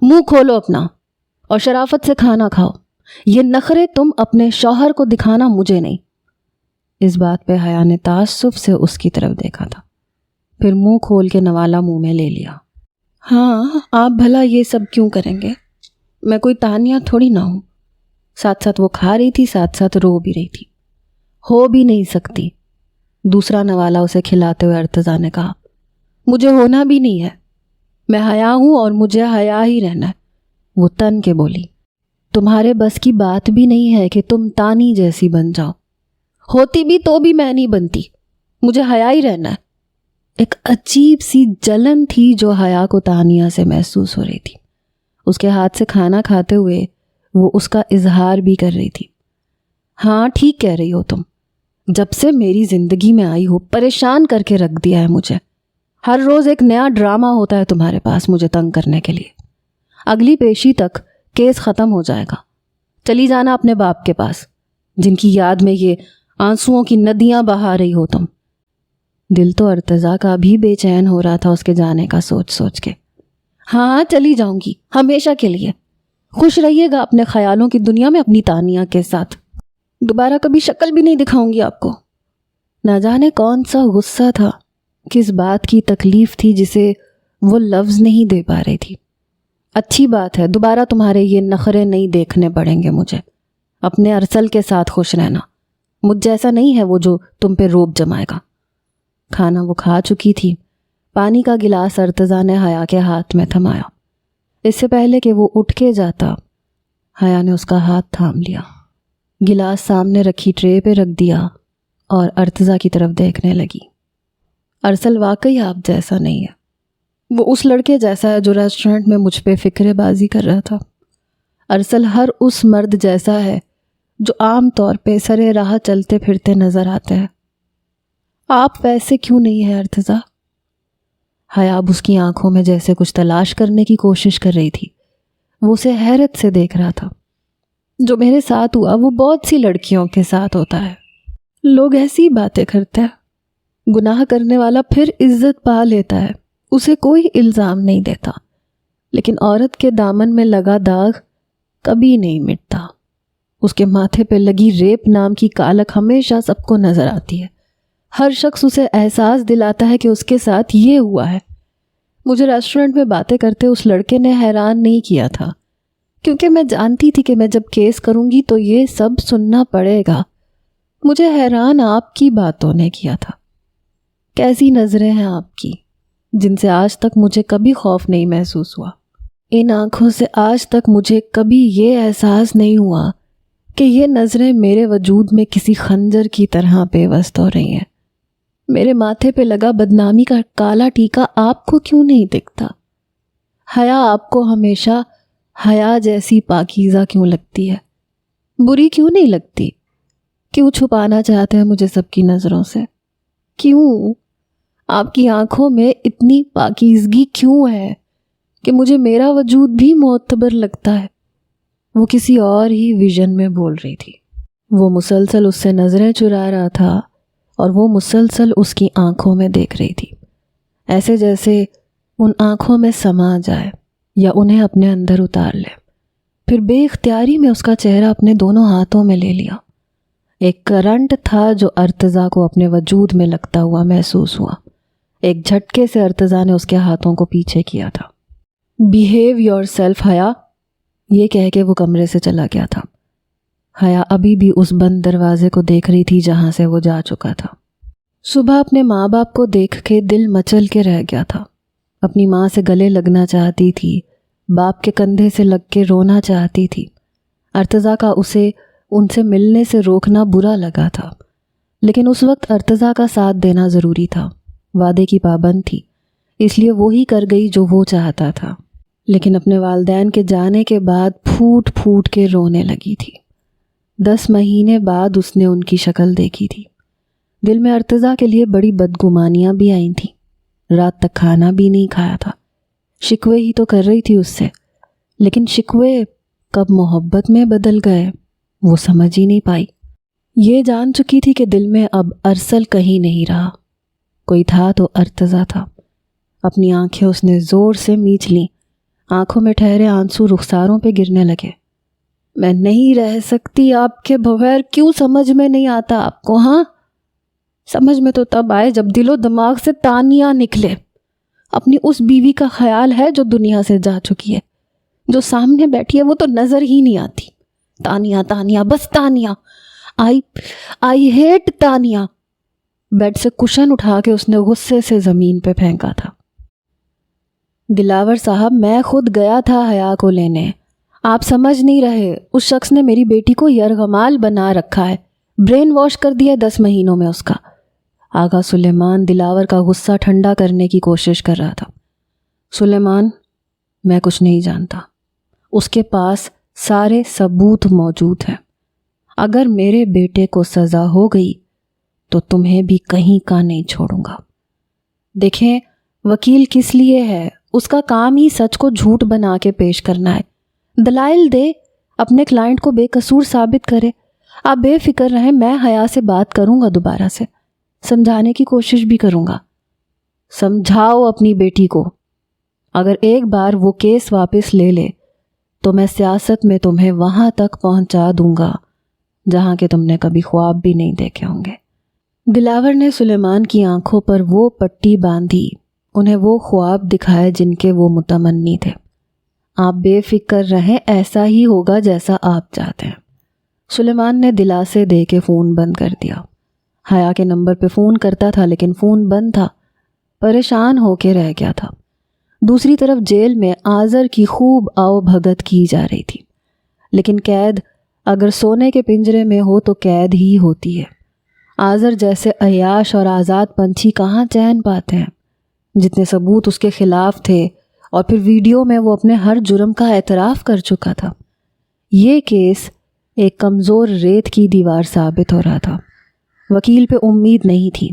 منہ کھولو اپنا اور شرافت سے کھانا کھاؤ۔ یہ نخرے تم اپنے شوہر کو دکھانا، مجھے نہیں۔ اس بات پہ حیا نے تعصب سے اس کی طرف دیکھا تھا، پھر منہ کھول کے نوالا منہ میں لے لیا۔ ہاں، آپ بھلا یہ سب کیوں کریں گے؟ میں کوئی تانیہ تھوڑی نہ ہوں۔ ساتھ ساتھ وہ کھا رہی تھی، ساتھ ساتھ رو بھی رہی تھی۔ ہو بھی نہیں سکتی، دوسرا نوالا اسے کھلاتے ہوئے ارتضیٰ نے کہا۔ مجھے ہونا بھی نہیں ہے، میں حیا ہوں اور مجھے حیا ہی رہنا ہے۔ وہ تن کے بولی۔ تمہارے بس کی بات بھی نہیں ہے کہ تم تانی جیسی بن جاؤ۔ ہوتی بھی تو بھی میں نہیں بنتی، مجھے حیا ہی رہنا ہے۔ ایک عجیب سی جلن تھی جو حیا کو تانیہ سے محسوس ہو رہی تھی۔ اس کے ہاتھ سے کھانا کھاتے ہوئے وہ اس کا اظہار بھی کر رہی تھی۔ ہاں ٹھیک کہہ رہی ہو تم، جب سے میری زندگی میں آئی ہو پریشان کر کے رکھ دیا ہے مجھے۔ ہر روز ایک نیا ڈرامہ ہوتا ہے تمہارے پاس مجھے تنگ کرنے کے لیے۔ اگلی پیشی تک کیس ختم ہو جائے گا، چلی جانا اپنے باپ کے پاس، جن کی یاد میں یہ آنسوؤں کی ندیاں بہا رہی ہو تم۔ دل تو ارتضیٰ کا بھی بے چین ہو رہا تھا اس کے جانے کا سوچ سوچ کے۔ ہاں چلی جاؤں گی ہمیشہ کے لیے، خوش رہیے گا اپنے خیالوں کی دنیا میں اپنی تانیہ کے ساتھ، دوبارہ کبھی شکل بھی نہیں دکھاؤں گی آپ کو۔ نہ جانے کون سا غصہ تھا، کس بات کی تکلیف تھی جسے وہ لفظ نہیں دے پا رہی تھی۔ اچھی بات ہے، دوبارہ تمہارے یہ نخرے نہیں دیکھنے پڑیں گے مجھے، اپنے ارسل کے ساتھ خوش رہنا، مجھ جیسا نہیں ہے وہ جو تم پہ روب جمائے گا۔ کھانا وہ کھا چکی تھی، پانی کا گلاس ارتضیٰ نے حیا کے ہاتھ میں تھمایا۔ اس سے پہلے کہ وہ اٹھ کے جاتا، حیا نے اس کا ہاتھ تھام لیا، گلاس سامنے رکھی ٹرے پہ رکھ دیا اور ارتضیٰ کی طرف دیکھنے لگی۔ ارسل واقعی آپ جیسا نہیں ہے، وہ اس لڑکے جیسا ہے جو ریسٹورنٹ میں مجھ پہ فکرے بازی کر رہا تھا۔ ارسل ہر اس مرد جیسا ہے جو عام طور پہ سرے راہ چلتے پھرتے نظر آتے ہیں۔ آپ ویسے کیوں نہیں ہیں ارتضیٰ؟ حیا اب اس کی آنکھوں میں جیسے کچھ تلاش کرنے کی کوشش کر رہی تھی۔ وہ اسے حیرت سے دیکھ رہا تھا۔ جو میرے ساتھ ہوا وہ بہت سی لڑکیوں کے ساتھ ہوتا ہے، لوگ ایسی باتیں کرتے ہیں، گناہ کرنے والا پھر عزت پا لیتا ہے، اسے کوئی الزام نہیں دیتا، لیکن عورت کے دامن میں لگا داغ کبھی نہیں مٹتا۔ اس کے ماتھے پہ لگی ریپ نام کی کالک ہمیشہ سب کو نظر آتی ہے، ہر شخص اسے احساس دلاتا ہے کہ اس کے ساتھ یہ ہوا ہے۔ مجھے ریسٹورنٹ میں باتیں کرتے اس لڑکے نے حیران نہیں کیا تھا، کیونکہ میں جانتی تھی کہ میں جب کیس کروں گی تو یہ سب سننا پڑے گا۔ مجھے حیران آپ کی باتوں نے کیا تھا۔ کیسی نظریں ہیں آپ کی، جن سے آج تک مجھے کبھی خوف نہیں محسوس ہوا۔ ان آنکھوں سے آج تک مجھے کبھی یہ احساس نہیں ہوا کہ یہ نظریں میرے وجود میں کسی خنجر کی طرح پیوست ہو رہی ہیں۔ میرے ماتھے پہ لگا بدنامی کا کالا ٹیکا آپ کو کیوں نہیں دکھتا؟ حیا آپ کو ہمیشہ حیا جیسی پاکیزہ کیوں لگتی ہے؟ بری کیوں نہیں لگتی؟ کیوں چھپانا چاہتے ہیں مجھے سب کی نظروں سے؟ کیوں؟ آپ کی آنکھوں میں اتنی پاکیزگی کیوں ہے کہ مجھے میرا وجود بھی معتبر لگتا ہے؟ وہ کسی اور ہی ویژن میں بول رہی تھی۔ وہ مسلسل اس سے نظریں چرا رہا تھا اور وہ مسلسل اس کی آنکھوں میں دیکھ رہی تھی، ایسے جیسے ان آنکھوں میں سما جائے یا انہیں اپنے اندر اتار لے۔ پھر بے اختیاری میں اس کا چہرہ اپنے دونوں ہاتھوں میں لے لیا۔ ایک کرنٹ تھا جو ارتضیٰ کو اپنے وجود میں لگتا ہوا محسوس ہوا۔ ایک جھٹکے سے ارتضیٰ نے اس کے ہاتھوں کو پیچھے کیا تھا۔ بیہیو یور سیلف حیا، یہ کہہ کے وہ کمرے سے چلا گیا تھا۔ حیا ابھی بھی اس بند دروازے کو دیکھ رہی تھی جہاں سے وہ جا چکا تھا۔ صبح اپنے ماں باپ کو دیکھ کے دل مچل کے رہ گیا تھا۔ اپنی ماں سے گلے لگنا چاہتی تھی، باپ کے کندھے سے لگ کے رونا چاہتی تھی۔ ارتضیٰ کا اسے ان سے ملنے سے روکنا برا لگا تھا، لیکن اس وقت ارتضیٰ کا ساتھ دینا ضروری تھا۔ وعدے کی پابند تھی، اس لیے وہی کر گئی جو وہ چاہتا تھا، لیکن اپنے والدین کے جانے کے بعد پھوٹ پھوٹ کے رونے لگی تھی۔ 10 مہینے بعد اس نے ان کی شکل دیکھی تھی۔ دل میں ارتضیٰ کے لیے بڑی بدگمانیاں بھی آئی تھیں۔ رات تک کھانا بھی نہیں کھایا تھا۔ شکوے ہی تو کر رہی تھی اس سے، لیکن شکوے کب محبت میں بدل گئے وہ سمجھ ہی نہیں پائی۔ یہ جان چکی تھی کہ دل میں اب ارسل کہیں نہیں رہا، کوئی تھا تو ارتضیٰ تھا۔ اپنی آنکھیں اس نے زور سے میچ لیں، آنکھوں میں ٹھہرے آنسو رخساروں پہ گرنے لگے۔ میں نہیں رہ سکتی آپ کے بغیر، کیوں سمجھ میں نہیں آتا آپ کو؟ ہاں، سمجھ میں تو تب آئے جب دل و دماغ سے تانیہ نکلے۔ اپنی اس بیوی کا خیال ہے جو دنیا سے جا چکی ہے، جو سامنے بیٹھی ہے وہ تو نظر ہی نہیں آتی۔ تانیہ تانیہ، بس Tania, I hate Tania. Bed سے کشن اٹھا کے اس نے غصے سے زمین پہ پھینکا تھا۔ دلاور صاحب، میں خود گیا تھا حیا کو لینے، آپ سمجھ نہیں رہے۔ اس شخص نے میری بیٹی کو یرغمال بنا رکھا ہے، برین واش کر دیا 10 مہینوں میں اس کا۔ آغا سلیمان دلاور کا غصہ ٹھنڈا کرنے کی کوشش کر رہا تھا۔ سلیمان، میں کچھ نہیں جانتا، اس کے پاس سارے ثبوت موجود ہیں۔ اگر میرے بیٹے کو سزا ہو گئی تو تمہیں بھی کہیں کا نہیں چھوڑوں گا۔ دیکھیں، وکیل کس لیے ہے؟ اس کا کام ہی سچ کو جھوٹ بنا کے پیش کرنا ہے، دلائل دے، اپنے کلائنٹ کو بے قصور ثابت کرے۔ آپ بے فکر رہیں، میں حیا سے بات کروں گا، دوبارہ سے سمجھانے کی کوشش بھی کروں گا۔ سمجھاؤ اپنی بیٹی کو، اگر ایک بار وہ کیس واپس لے لے تو میں سیاست میں تمہیں وہاں تک پہنچا دوں گا جہاں کہ تم نے کبھی خواب بھی نہیں دیکھے ہوں گے۔ دلاور نے سلیمان کی آنکھوں پر وہ پٹی باندھی، انہیں وہ خواب دکھائے جن کے وہ متمنی تھے۔ آپ بے فکر رہیں، ایسا ہی ہوگا جیسا آپ چاہتے ہیں۔ سلیمان نے دلاسے دے کے فون بند کر دیا۔ حیا کے نمبر پہ فون کرتا تھا لیکن فون بند تھا، پریشان ہو کے رہ گیا تھا۔ دوسری طرف جیل میں آذر کی خوب آؤ بھگت کی جا رہی تھی، لیکن قید اگر سونے کے پنجرے میں ہو تو قید ہی ہوتی ہے۔ آذر جیسے عیاش اور آزاد پنچھی کہاں چین پاتے ہیں؟ جتنے ثبوت اس کے خلاف تھے اور پھر ویڈیو میں وہ اپنے ہر جرم کا اعتراف کر چکا تھا، یہ کیس ایک کمزور ریت کی دیوار ثابت ہو رہا تھا۔ وکیل پہ امید نہیں تھی،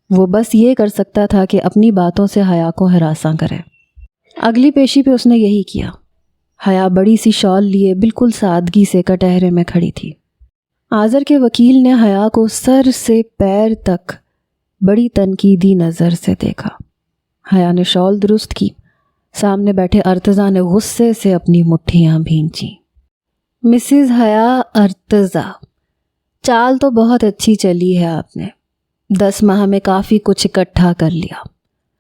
وہ بس یہ کر سکتا تھا کہ اپنی باتوں سے حیا کو ہراساں کرے۔ اگلی پیشی پہ اس نے یہی کیا۔ حیا بڑی سی شال لیے بالکل سادگی سے کٹہرے میں کھڑی تھی۔ آذر کے وکیل نے حیا کو سر سے پیر تک بڑی تنقیدی نظر سے دیکھا۔ حیا نے شال درست کی، سامنے بیٹھے ارتضیٰ نے غصے سے اپنی مٹھیاں بھینچیں۔ مسز حیا ارتضیٰ، چال تو بہت اچھی چلی ہے آپ نے، 10 ماہ میں کافی کچھ اکٹھا کر لیا،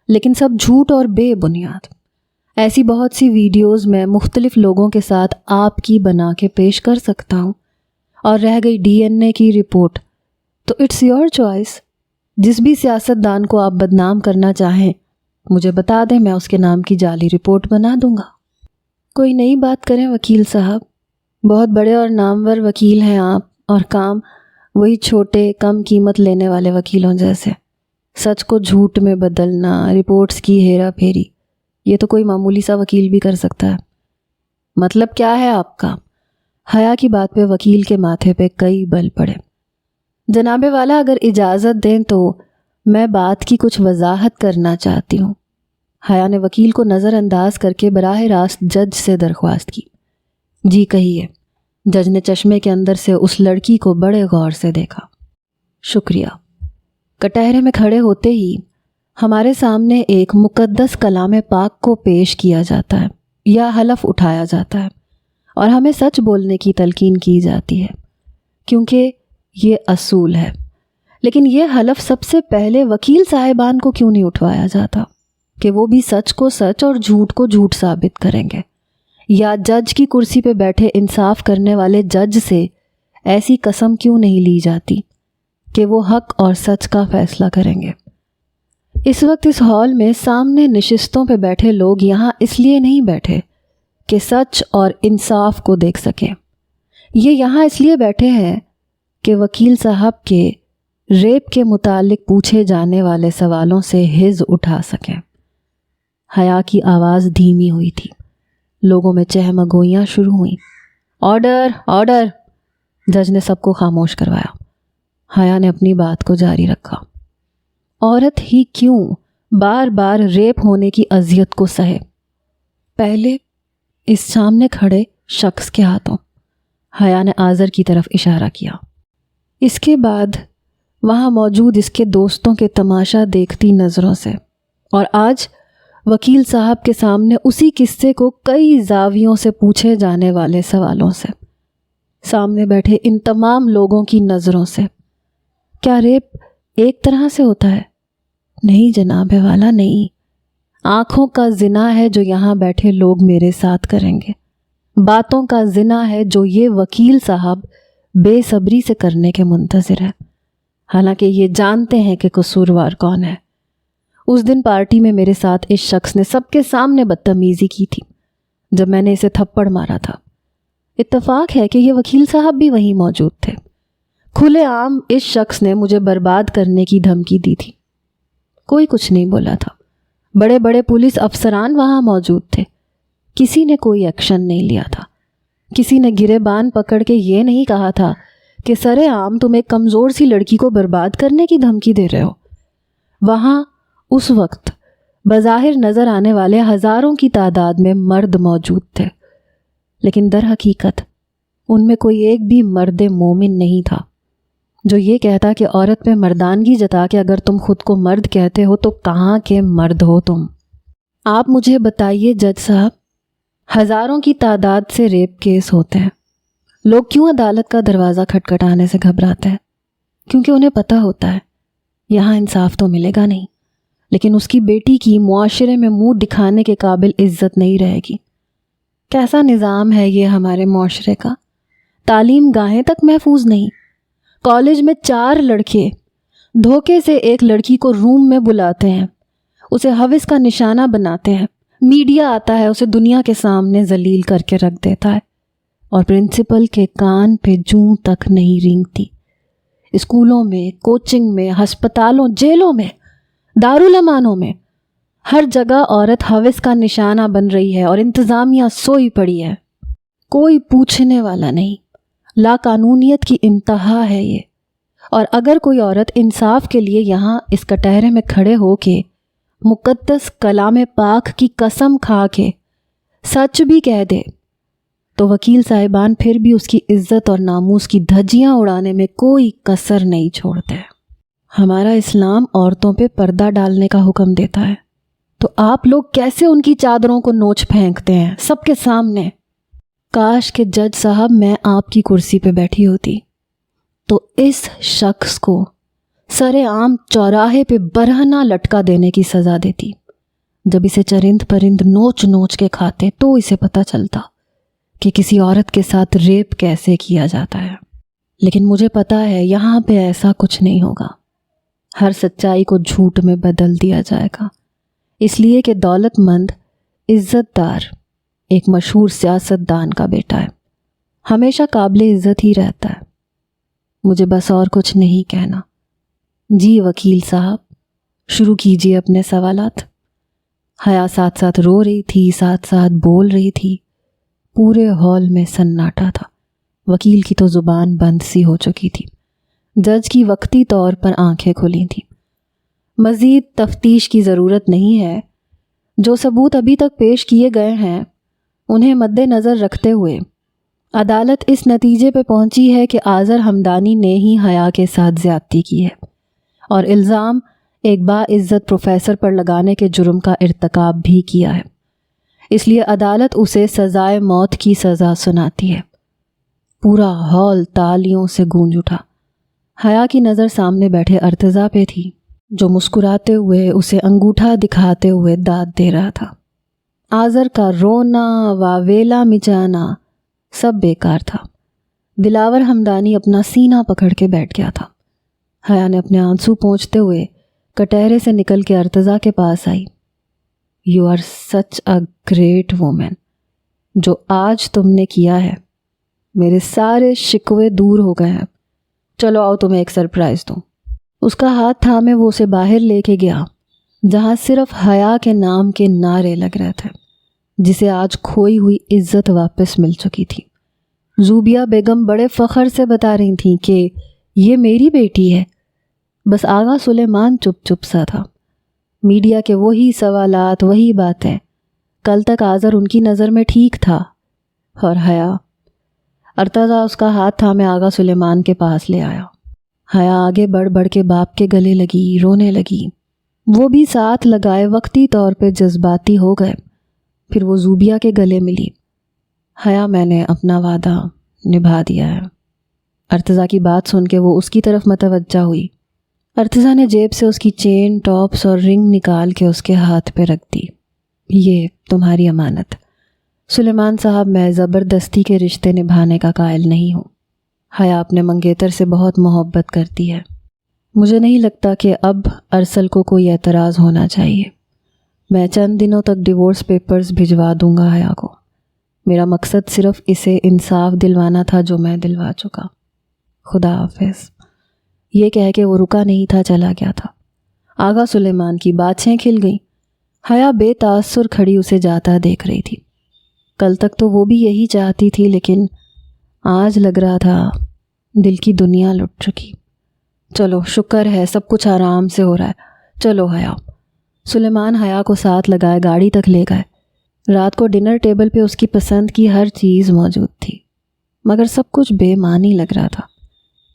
لیکن سب جھوٹ اور بے بنیاد۔ ایسی بہت سی ویڈیوز میں مختلف لوگوں کے ساتھ آپ کی بنا کے پیش کر سکتا ہوں، اور رہ گئی DNA کی رپورٹ تو اٹس یور چوائس۔ جس بھی سیاستدان کو آپ بدنام کرنا چاہیں مجھے بتا دیں، میں اس کے نام کی جعلی رپورٹ بنا دوں گا۔ کوئی نئی بات کریں وکیل صاحب، بہت بڑے اور نامور وکیل ہیں آپ، اور کام وہی چھوٹے کم قیمت لینے والے وکیلوں جیسے، سچ کو جھوٹ میں بدلنا، رپورٹس کی ہیرا پھیری، یہ تو کوئی معمولی سا وکیل بھی کر سکتا ہے۔ مطلب کیا ہے آپ کا؟ حیا کی بات پہ وکیل کے ماتھے پہ کئی بل پڑے۔ جناب والا اگر اجازت دیں تو میں بات کی کچھ وضاحت کرنا چاہتی ہوں۔ حیا نے وکیل کو نظر انداز کر کے براہ راست جج سے درخواست کی۔ جی کہیے۔ جج نے چشمے کے اندر سے اس لڑکی کو بڑے غور سے دیکھا۔ شکریہ۔ کٹہرے میں کھڑے ہوتے ہی ہمارے سامنے ایک مقدس کلام پاک کو پیش کیا جاتا ہے یا حلف اٹھایا جاتا ہے، اور ہمیں سچ بولنے کی تلقین کی جاتی ہے کیونکہ یہ اصول ہے۔ لیکن یہ حلف سب سے پہلے وکیل صاحبان کو کیوں نہیں اٹھوایا جاتا کہ وہ بھی سچ کو سچ اور جھوٹ کو جھوٹ ثابت کریں گے؟ یا جج کی کرسی پہ بیٹھے انصاف کرنے والے جج سے ایسی قسم کیوں نہیں لی جاتی کہ وہ حق اور سچ کا فیصلہ کریں گے؟ اس وقت اس ہال میں سامنے نشستوں پہ بیٹھے لوگ یہاں اس لیے نہیں بیٹھے کہ سچ اور انصاف کو دیکھ سکیں، یہ یہاں اس لیے بیٹھے ہیں کہ وکیل صاحب کے ریپ کے متعلق پوچھے جانے والے سوالوں سے حز اٹھا سکیں۔ حیا کی آواز دھیمی ہوئی تھی، لوگوں میں چہمگوئیاں شروع ہوئیں۔ آرڈر آرڈر، جج نے سب کو خاموش کروایا۔ حیا نے اپنی بات کو جاری رکھا۔ عورت ہی کیوں بار بار ریپ ہونے کی اذیت کو سہے؟ پہلے اس سامنے کھڑے شخص کے ہاتھوں، حیا نے آذر کی طرف اشارہ کیا، اس کے بعد وہاں موجود اس کے دوستوں کے تماشا دیکھتی نظروں سے، اور آج وکیل صاحب کے سامنے اسی قصے کو کئی زاویوں سے پوچھے جانے والے سوالوں سے، سامنے بیٹھے ان تمام لوگوں کی نظروں سے۔ کیا ریپ ایک طرح سے ہوتا ہے؟ نہیں جناب والا، نہیں۔ آنکھوں کا زنا ہے جو یہاں بیٹھے لوگ میرے ساتھ کریں گے، باتوں کا زنا ہے جو یہ وکیل صاحب بے صبری سے کرنے کے منتظر ہے، حالانکہ یہ جانتے ہیں کہ قصوروار کون ہے۔ اس دن پارٹی میں میرے ساتھ اس شخص نے سب کے سامنے بدتمیزی کی تھی جب میں نے اسے تھپڑ مارا تھا۔ اتفاق ہے کہ یہ وکیل صاحب بھی وہیں موجود تھے۔ کھلے عام اس شخص نے مجھے برباد کرنے کی دھمکی دی تھی، کوئی کچھ نہیں بولا تھا۔ بڑے بڑے پولیس افسران وہاں موجود تھے، کسی نے کوئی ایکشن نہیں لیا تھا، کسی نے گریبان پکڑ کے یہ نہیں کہا تھا کہ سر عام تم ایک کمزور سی لڑکی کو برباد کرنے کی دھمکی دے رہے ہو۔ وہاں اس وقت بظاہر نظر آنے والے ہزاروں کی تعداد میں مرد موجود تھے، لیکن در حقیقت ان میں کوئی ایک بھی مرد مومن نہیں تھا جو یہ کہتا کہ عورت پہ مردانگی جتا کے اگر تم خود کو مرد کہتے ہو تو کہاں کے مرد ہو تم؟ آپ مجھے بتائیے جج صاحب، ہزاروں کی تعداد سے ریپ کیس ہوتے ہیں، لوگ کیوں عدالت کا دروازہ کھٹکھٹانے سے گھبراتے ہیں؟ کیونکہ انہیں پتہ ہوتا ہے یہاں انصاف تو ملے گا نہیں، لیکن اس کی بیٹی کی معاشرے میں منہ دکھانے کے قابل عزت نہیں رہے گی۔ کیسا نظام ہے یہ ہمارے معاشرے کا؟ تعلیم گاہیں تک محفوظ نہیں، کالج میں 4 لڑکے دھوکے سے ایک لڑکی کو روم میں بلاتے ہیں، اسے ہوس کا نشانہ بناتے ہیں، میڈیا آتا ہے اسے دنیا کے سامنے ذلیل کر کے رکھ دیتا ہے، اور پرنسپل کے کان پہ جوں تک نہیں رینگتی۔ اسکولوں میں، کوچنگ میں، ہسپتالوں، جیلوں میں، دارالامانوں میں، ہر جگہ عورت ہوس کا نشانہ بن رہی ہے اور انتظامیہ سوئی پڑی ہے، کوئی پوچھنے والا نہیں۔ لا قانونیت کی انتہا ہے یہ، اور اگر کوئی عورت انصاف کے لیے یہاں اس کٹہرے میں کھڑے ہو کے مقدس کلام پاک کی قسم کھا کے سچ بھی کہہ دے تو وکیل صاحبان پھر بھی اس کی عزت اور ناموس کی دھجیاں اڑانے میں کوئی کسر نہیں چھوڑتے۔ ہمارا اسلام عورتوں پہ پردہ ڈالنے کا حکم دیتا ہے، تو آپ لوگ کیسے ان کی چادروں کو نوچ پھینکتے ہیں سب کے سامنے؟ کاش کہ جج صاحب میں آپ کی کرسی پہ بیٹھی ہوتی تو اس شخص کو سر عام چوراہے پہ برہنہ لٹکا دینے کی سزا دیتی۔ جب اسے چرند پرند نوچ نوچ کے کھاتے تو اسے پتہ چلتا کہ کسی عورت کے ساتھ ریپ کیسے کیا جاتا ہے۔ لیکن مجھے پتا ہے یہاں پہ ایسا کچھ نہیں ہوگا، ہر سچائی کو جھوٹ میں بدل دیا جائے گا، اس لیے کہ دولت مند، عزت دار، ایک مشہور سیاستدان کا بیٹا ہے، ہمیشہ قابل عزت ہی رہتا ہے۔ مجھے بس اور کچھ نہیں کہنا۔ جی وکیل صاحب، شروع کیجیے اپنے سوالات۔ حیا ساتھ ساتھ رو رہی تھی، ساتھ ساتھ بول رہی تھی، پورے ہال میں سناٹا تھا۔ وکیل کی تو زبان بند سی ہو چکی تھی، جج کی وقتی طور پر آنکھیں کھلی تھیں۔ مزید تفتیش کی ضرورت نہیں ہے، جو ثبوت ابھی تک پیش کیے گئے ہیں انہیں مد نظر رکھتے ہوئے عدالت اس نتیجے پہ پہنچی ہے کہ آذر ہمدانی نے ہی حیا کے ساتھ زیادتی کی ہے اور الزام ایک باعزت پروفیسر پر لگانے کے جرم کا ارتکاب بھی کیا ہے، اس لیے عدالت اسے سزائے موت کی سزا سناتی ہے۔ پورا ہال تالیوں سے گونج اٹھا۔ حیا کی نظر سامنے بیٹھے ارتضیٰ پہ تھی جو مسکراتے ہوئے اسے انگوٹھا دکھاتے ہوئے داد دے رہا تھا۔ آذر کا رونا واویلا مچانا سب بیکار تھا۔ دلاور ہمدانی اپنا سینہ پکڑ کے بیٹھ گیا تھا۔ حیا نے اپنے آنسو پونچھتے ہوئے کٹہرے سے نکل کے ارتضیٰ کے پاس آئی۔ You are such a great woman, جو آج تم نے کیا ہے میرے سارے شکوے دور ہو گئے ہیں، چلو آؤ تمہیں ایک سرپرائز دوں۔ اس کا ہاتھ تھامے وہ اسے باہر لے کے گیا جہاں صرف حیا کے نام کے نعرے لگ رہے تھے، جسے آج کھوئی ہوئی عزت واپس مل چکی تھی۔ زوبیہ بیگم بڑے فخر سے بتا رہی تھیں کہ یہ میری بیٹی ہے، بس آغا سلیمان چپ چپ سا تھا۔ میڈیا کے وہی سوالات، وہی باتیں، کل تک آذر ان کی نظر میں ٹھیک تھا، اور حیا۔ ارتضیٰ اس کا ہاتھ تھامے آغا سلیمان کے پاس لے آیا۔ حیا آگے بڑھ بڑھ کے باپ کے گلے لگی، رونے لگی۔ وہ بھی ساتھ لگائے وقتی طور پہ جذباتی ہو گئے۔ پھر وہ زوبیہ کے گلے ملی۔ حیا، میں نے اپنا وعدہ نبھا دیا ہے۔ ارتضیٰ کی بات سن کے وہ اس کی طرف متوجہ ہوئی۔ ارتضیٰ نے جیب سے اس کی چین، ٹاپس اور رنگ نکال کے اس کے ہاتھ پہ رکھ دی۔ یہ تمہاری امانت۔ سلیمان صاحب، میں زبردستی کے رشتے نبھانے کا قائل نہیں ہوں۔ حیا اپنے منگیتر سے بہت محبت کرتی ہے۔ مجھے نہیں لگتا کہ اب ارسل کو کوئی اعتراض ہونا چاہیے۔ میں چند دنوں تک ڈیورس پیپرز بھجوا دوں گا حیا کو۔ میرا مقصد صرف اسے انصاف دلوانا تھا جو میں دلوا چکا۔ خدا حافظ۔ یہ کہہ کے وہ رکا نہیں تھا، چلا گیا تھا۔ آغا سلیمان کی باتیں کھل گئیں۔ حیا بے تاثر کھڑی اسے جاتا دیکھ رہی تھی۔ کل تک تو وہ بھی یہی چاہتی تھی، لیکن آج لگ رہا تھا دل کی دنیا لٹ چکی۔ چلو شکر ہے سب کچھ آرام سے ہو رہا ہے، چلو حیا۔ سلیمان حیا کو ساتھ لگائے گاڑی تک لے گئے۔ رات کو ڈنر ٹیبل پہ اس کی پسند کی ہر چیز موجود تھی۔ مگر سب کچھ بے معنی لگ رہا تھا۔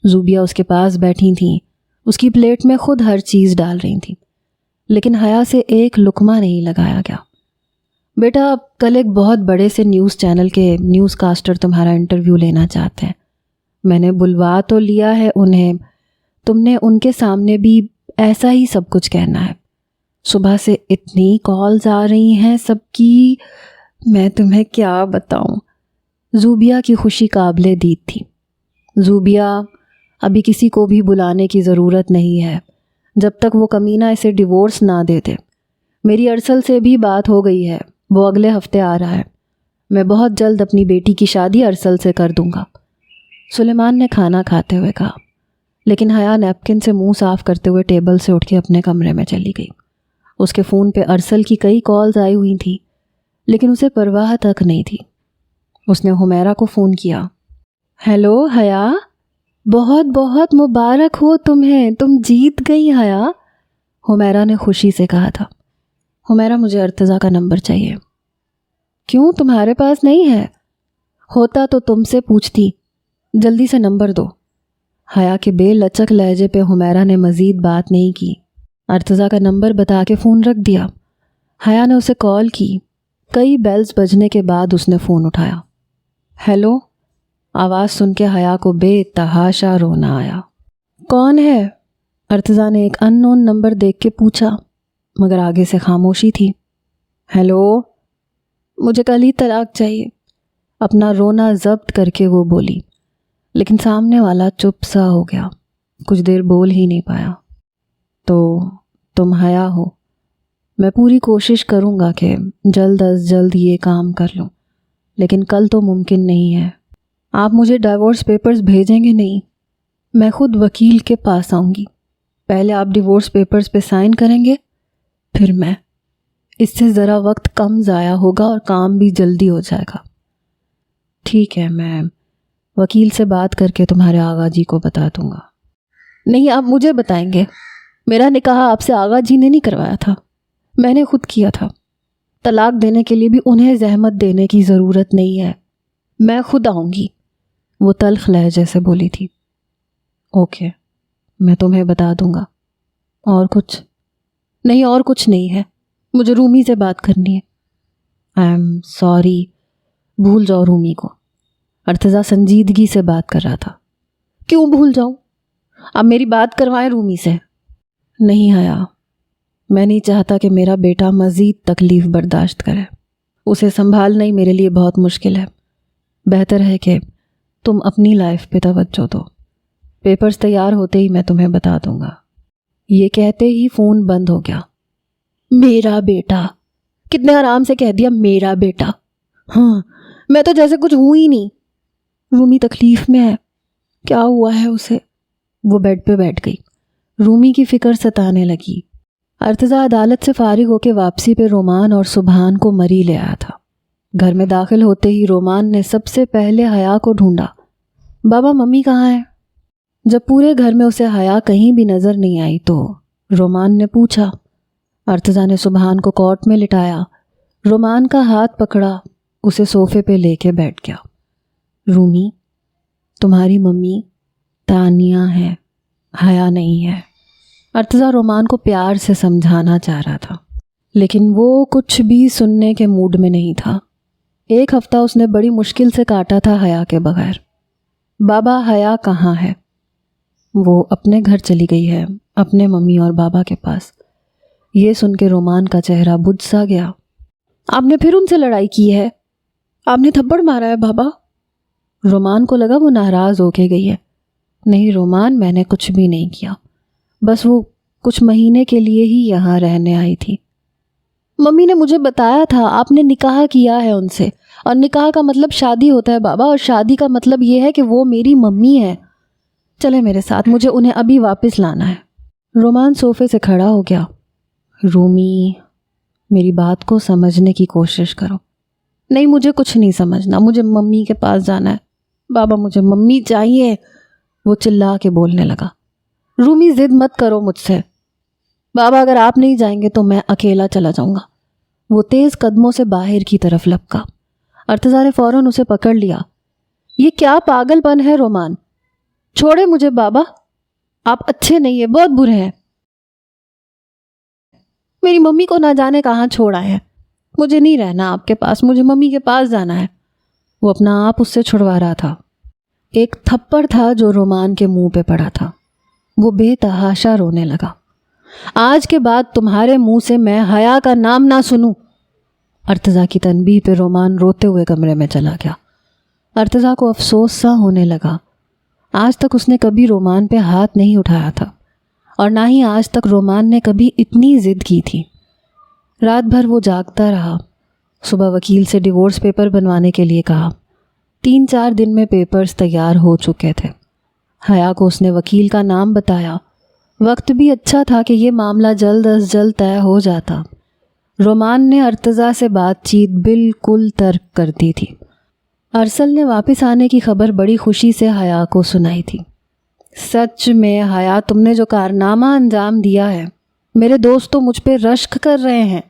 زوبیہ اس کے پاس بیٹھی تھیں، اس کی پلیٹ میں خود ہر چیز ڈال رہی تھیں، لیکن حیا سے ایک لقمہ نہیں لگایا گیا۔ بیٹا، کل ایک بہت بڑے سے نیوز چینل کے نیوز کاسٹر تمہارا انٹرویو لینا چاہتے ہیں۔ میں نے بلوا تو لیا ہے انہیں، تم نے ان کے سامنے بھی ایسا ہی سب کچھ کہنا ہے۔ صبح سے اتنی کالز آ رہی ہیں سب کی، میں تمہیں کیا بتاؤں۔ زوبیہ کی خوشی قابل دید تھی۔ زوبیہ، ابھی کسی کو بھی بلانے کی ضرورت نہیں ہے جب تک وہ کمینہ اسے ڈیورس نہ دے دے۔ میری ارسل سے بھی بات ہو گئی ہے، وہ اگلے ہفتے آ رہا ہے۔ میں بہت جلد اپنی بیٹی کی شادی ارسل سے کر دوں گا، سلیمان نے کھانا کھاتے ہوئے کہا، لیکن حیا نیپکن سے منہ صاف کرتے ہوئے ٹیبل سے اٹھ کے اپنے کمرے میں چلی گئی۔ اس کے فون پہ ارسل کی کئی کالز آئی ہوئی تھیں، لیکن اسے پرواہ تک نہیں تھی۔ اس نے حمیرہ کو فون کیا۔ ہیلو حیا، بہت بہت مبارک ہو تمہیں، تم جیت گئی حیا، حمیرہ نے خوشی سے کہا تھا۔ حمیرہ، مجھے ارتضیٰ کا نمبر چاہیے۔ کیوں، تمہارے پاس نہیں ہے؟ ہوتا تو تم سے پوچھتی، جلدی سے نمبر دو۔ حیا کے بے لچک لہجے پہ حمیرہ نے مزید بات نہیں کی، ارتضیٰ کا نمبر بتا کے فون رکھ دیا۔ حیا نے اسے کال کی، کئی بیلز بجنے کے بعد اس نے فون اٹھایا۔ ہیلو، آواز سن کے حیا کو بے تحاشا رونا آیا۔ کون ہے؟ ارتضیٰ نے ایک ان نون نمبر دیکھ کے پوچھا، مگر آگے سے خاموشی تھی۔ ہیلو، مجھے کل ہی طلاق چاہیے، اپنا رونا ضبط کر کے وہ بولی، لیکن سامنے والا چپ سا ہو گیا، کچھ دیر بول ہی نہیں پایا۔ تو تم حیا ہو؟ میں پوری کوشش کروں گا کہ جلد از جلد یہ کام کر لوں، لیکن کل تو ممکن نہیں ہے۔ آپ مجھے ڈائیورس پیپرز بھیجیں گے؟ نہیں، میں خود وکیل کے پاس آؤں گی، پہلے آپ ڈیورس پیپرز پہ سائن کریں گے، پھر میں۔ اس سے ذرا وقت کم ضائع ہوگا اور کام بھی جلدی ہو جائے گا۔ ٹھیک ہے، میں وکیل سے بات کر کے تمہارے آغا جی کو بتا دوں گا۔ نہیں، آپ مجھے بتائیں گے، میرا نکاح آپ سے آغا جی نے نہیں کروایا تھا، میں نے خود کیا تھا۔ طلاق دینے کے لیے بھی انہیں زحمت دینے کی ضرورت نہیں ہے، میں خود آؤں گی، وہ تلخ لہجے سے بولی تھی۔ اوکے، میں تمہیں بتا دوں گا۔ اور کچھ؟ نہیں، اور کچھ نہیں ہے، مجھے رومی سے بات کرنی ہے۔ آئی ایم سوری، بھول جاؤ رومی کو، ارتضیٰ سنجیدگی سے بات کر رہا تھا۔ کیوں بھول جاؤں؟ اب میری بات کروائیں رومی سے۔ نہیں حیا، میں نہیں چاہتا کہ میرا بیٹا مزید تکلیف برداشت کرے، اسے سنبھالنا ہی میرے لیے بہت مشکل ہے۔ بہتر ہے کہ تم اپنی لائف پہ توجہ دو، پیپرز تیار ہوتے ہی میں تمہیں بتا دوں گا۔ یہ کہتے ہی فون بند ہو گیا۔ میرا بیٹا، کتنے آرام سے کہہ دیا میرا بیٹا، ہاں میں تو جیسے کچھ ہوں ہی نہیں۔ رومی تکلیف میں ہے، کیا ہوا ہے اسے؟ وہ بیڈ پہ بیٹھ گئی، رومی کی فکر ستانے لگی۔ ارتضیٰ عدالت سے فارغ ہو کے واپسی پہ رومان اور سبحان کو مری لے آیا تھا۔ گھر میں داخل ہوتے ہی رومان نے سب سے پہلے حیا کو ڈھونڈا۔ بابا، ممی کہاں ہے؟ جب پورے گھر میں اسے حیا کہیں بھی نظر نہیں آئی تو رومان نے پوچھا۔ ارتضیٰ نے سبحان کو کورٹ میں لٹایا، رومان کا ہاتھ پکڑا، اسے صوفے پہ لے کے بیٹھ گیا۔ رومی، تمہاری ممی تانیہ ہے، حیا نہیں ہے۔ ارتضیٰ رومان کو پیار سے سمجھانا چاہ رہا تھا، لیکن وہ کچھ بھی سننے کے موڈ میں نہیں تھا۔ ایک ہفتہ اس نے بڑی مشکل سے کاٹا تھا حیا کے بغیر۔ بابا، حیا کہاں ہے؟ وہ اپنے گھر چلی گئی ہے، اپنے ممی اور بابا کے پاس۔ یہ سن کے رومان کا چہرہ بجھ سا گیا۔ آپ نے پھر ان سے لڑائی کی ہے؟ آپ نے تھپڑ مارا ہے بابا؟ رومان کو لگا وہ ناراض ہو کے گئی ہے۔ نہیں رومان، میں نے کچھ بھی نہیں کیا، بس وہ کچھ مہینے کے لیے ہی یہاں رہنے آئی تھی۔ ممی نے مجھے بتایا تھا آپ نے نکاح کیا ہے ان سے، اور نکاح کا مطلب شادی ہوتا ہے بابا، اور شادی کا مطلب یہ ہے کہ وہ میری ممی ہے۔ چلے میرے ساتھ، مجھے انہیں ابھی واپس لانا ہے۔ رومان صوفے سے کھڑا ہو گیا۔ رومی، میری بات کو سمجھنے کی کوشش کرو۔ نہیں، مجھے کچھ نہیں سمجھنا، مجھے ممی کے پاس جانا ہے۔ بابا، مجھے ممی چاہیے، وہ چلا کے بولنے لگا۔ رومی، ضد مت کرو مجھ سے۔ بابا، اگر آپ نہیں جائیں گے تو میں اکیلا چلا جاؤں گا۔ وہ تیز قدموں سے باہر کی طرف لپکا۔ ارتضیٰ نے فوراً اسے پکڑ لیا۔ یہ کیا پاگل پن ہے رومان؟ چھوڑے مجھے بابا، آپ اچھے نہیں ہیں، بہت برے ہیں۔ میری ممی کو نہ جانے کہاں چھوڑا ہے، مجھے نہیں رہنا آپ کے پاس، مجھے ممی کے پاس جانا ہے۔ وہ اپنا آپ اس سے چھڑوا رہا تھا۔ ایک تھپڑ تھا جو رومان کے منہ پہ پڑا تھا۔ وہ بے تحاشا رونے لگا۔ آج کے بعد تمہارے منہ سے میں حیا کا نام نہ سنوں۔ ارتضیٰ کی تنبیہ پہ رومان روتے ہوئے کمرے میں چلا گیا۔ ارتضیٰ کو افسوس سا ہونے لگا۔ آج تک اس نے کبھی رومان پہ ہاتھ نہیں اٹھایا تھا، اور نہ ہی آج تک رومان نے کبھی اتنی ضد کی تھی۔ رات بھر وہ جاگتا رہا۔ صبح وکیل سے ڈیورس پیپر بنوانے کے لیے کہا۔ 3-4 دن میں پیپرز تیار ہو چکے تھے۔ حیا کو اس نے وکیل کا نام بتایا۔ وقت بھی اچھا تھا کہ یہ معاملہ جلد از جلد طے ہو جاتا۔ رومان نے ارتضیٰ سے بات چیت بالکل ترک کر دی تھی۔ ارسل نے واپس آنے کی خبر بڑی خوشی سے حیا کو سنائی تھی۔ سچ میں حیا، تم نے جو کارنامہ انجام دیا ہے، میرے دوست تو مجھ پہ رشک کر رہے ہیں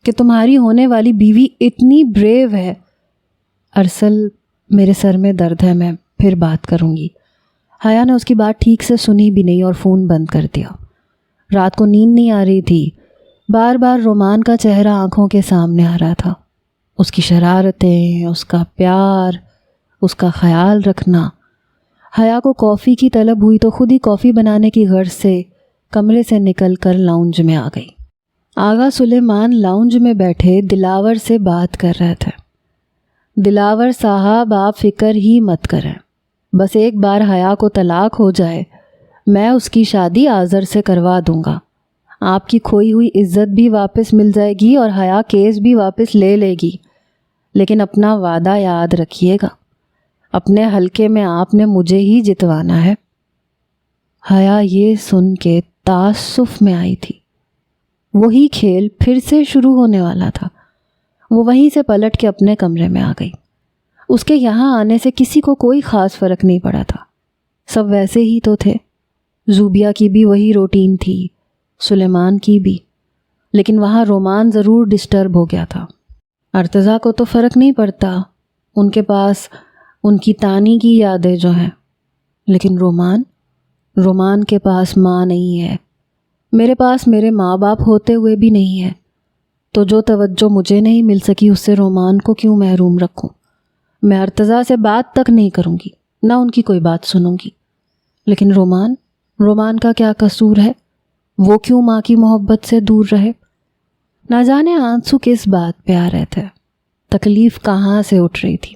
کہ تمہاری ہونے والی بیوی اتنی بریو ہے۔ ارسل، میرے سر میں درد ہے، میں پھر بات کروں گی۔ حیا نے اس کی بات ٹھیک سے سنی بھی نہیں اور فون بند کر دیا۔ رات کو نیند نہیں آ رہی تھی۔ بار بار رومان کا چہرہ آنکھوں کے سامنے آ رہا تھا۔ اس کی شرارتیں، اس کا پیار، اس کا خیال رکھنا۔ حیا کو کافی کی طلب ہوئی تو خود ہی کافی بنانے کی غرض سے کمرے سے نکل کر لاؤنج میں آ گئی۔ آغا سلیمان لاؤنج میں بیٹھے دلاور سے بات کر رہے تھے۔ دلاور صاحب، آپ فکر ہی مت کریں، بس ایک بار حیا کو طلاق ہو جائے، میں اس کی شادی آذر سے کروا دوں گا۔ آپ کی کھوئی ہوئی عزت بھی واپس مل جائے گی اور حیا کیس بھی واپس لے لے گی۔ لیکن اپنا وعدہ یاد رکھیے گا، اپنے حلقے میں آپ نے مجھے ہی جتوانا ہے۔ حیا یہ سن کے تعصف میں آئی تھی۔ وہی کھیل پھر سے شروع ہونے والا تھا۔ وہ وہیں سے پلٹ کے اپنے کمرے میں آ گئی۔ اس کے یہاں آنے سے کسی کو کوئی خاص فرق نہیں پڑا تھا۔ سب ویسے ہی تو تھے۔ زوبیہ کی بھی وہی روٹین تھی، سلیمان کی بھی، لیکن وہاں رومان ضرور ڈسٹرب ہو گیا تھا۔ ارتضیٰ کو تو فرق نہیں پڑتا، ان کے پاس ان کی تانی کی یادیں جو ہیں، لیکن رومان کے پاس ماں نہیں ہے، میرے پاس میرے ماں باپ ہوتے ہوئے بھی نہیں ہے، تو جو توجہ مجھے نہیں مل سکی اس سے رومان کو کیوں محروم رکھوں؟ میں ارتضیٰ سے بات تک نہیں کروں گی، نہ ان کی کوئی بات سنوں گی۔ لیکن رومان کا کیا قصور ہے؟ وہ کیوں ماں کی محبت سے دور رہے؟ نہ جانے آنسو کس بات پہ آ رہے تھے، تکلیف کہاں سے اٹھ رہی تھی۔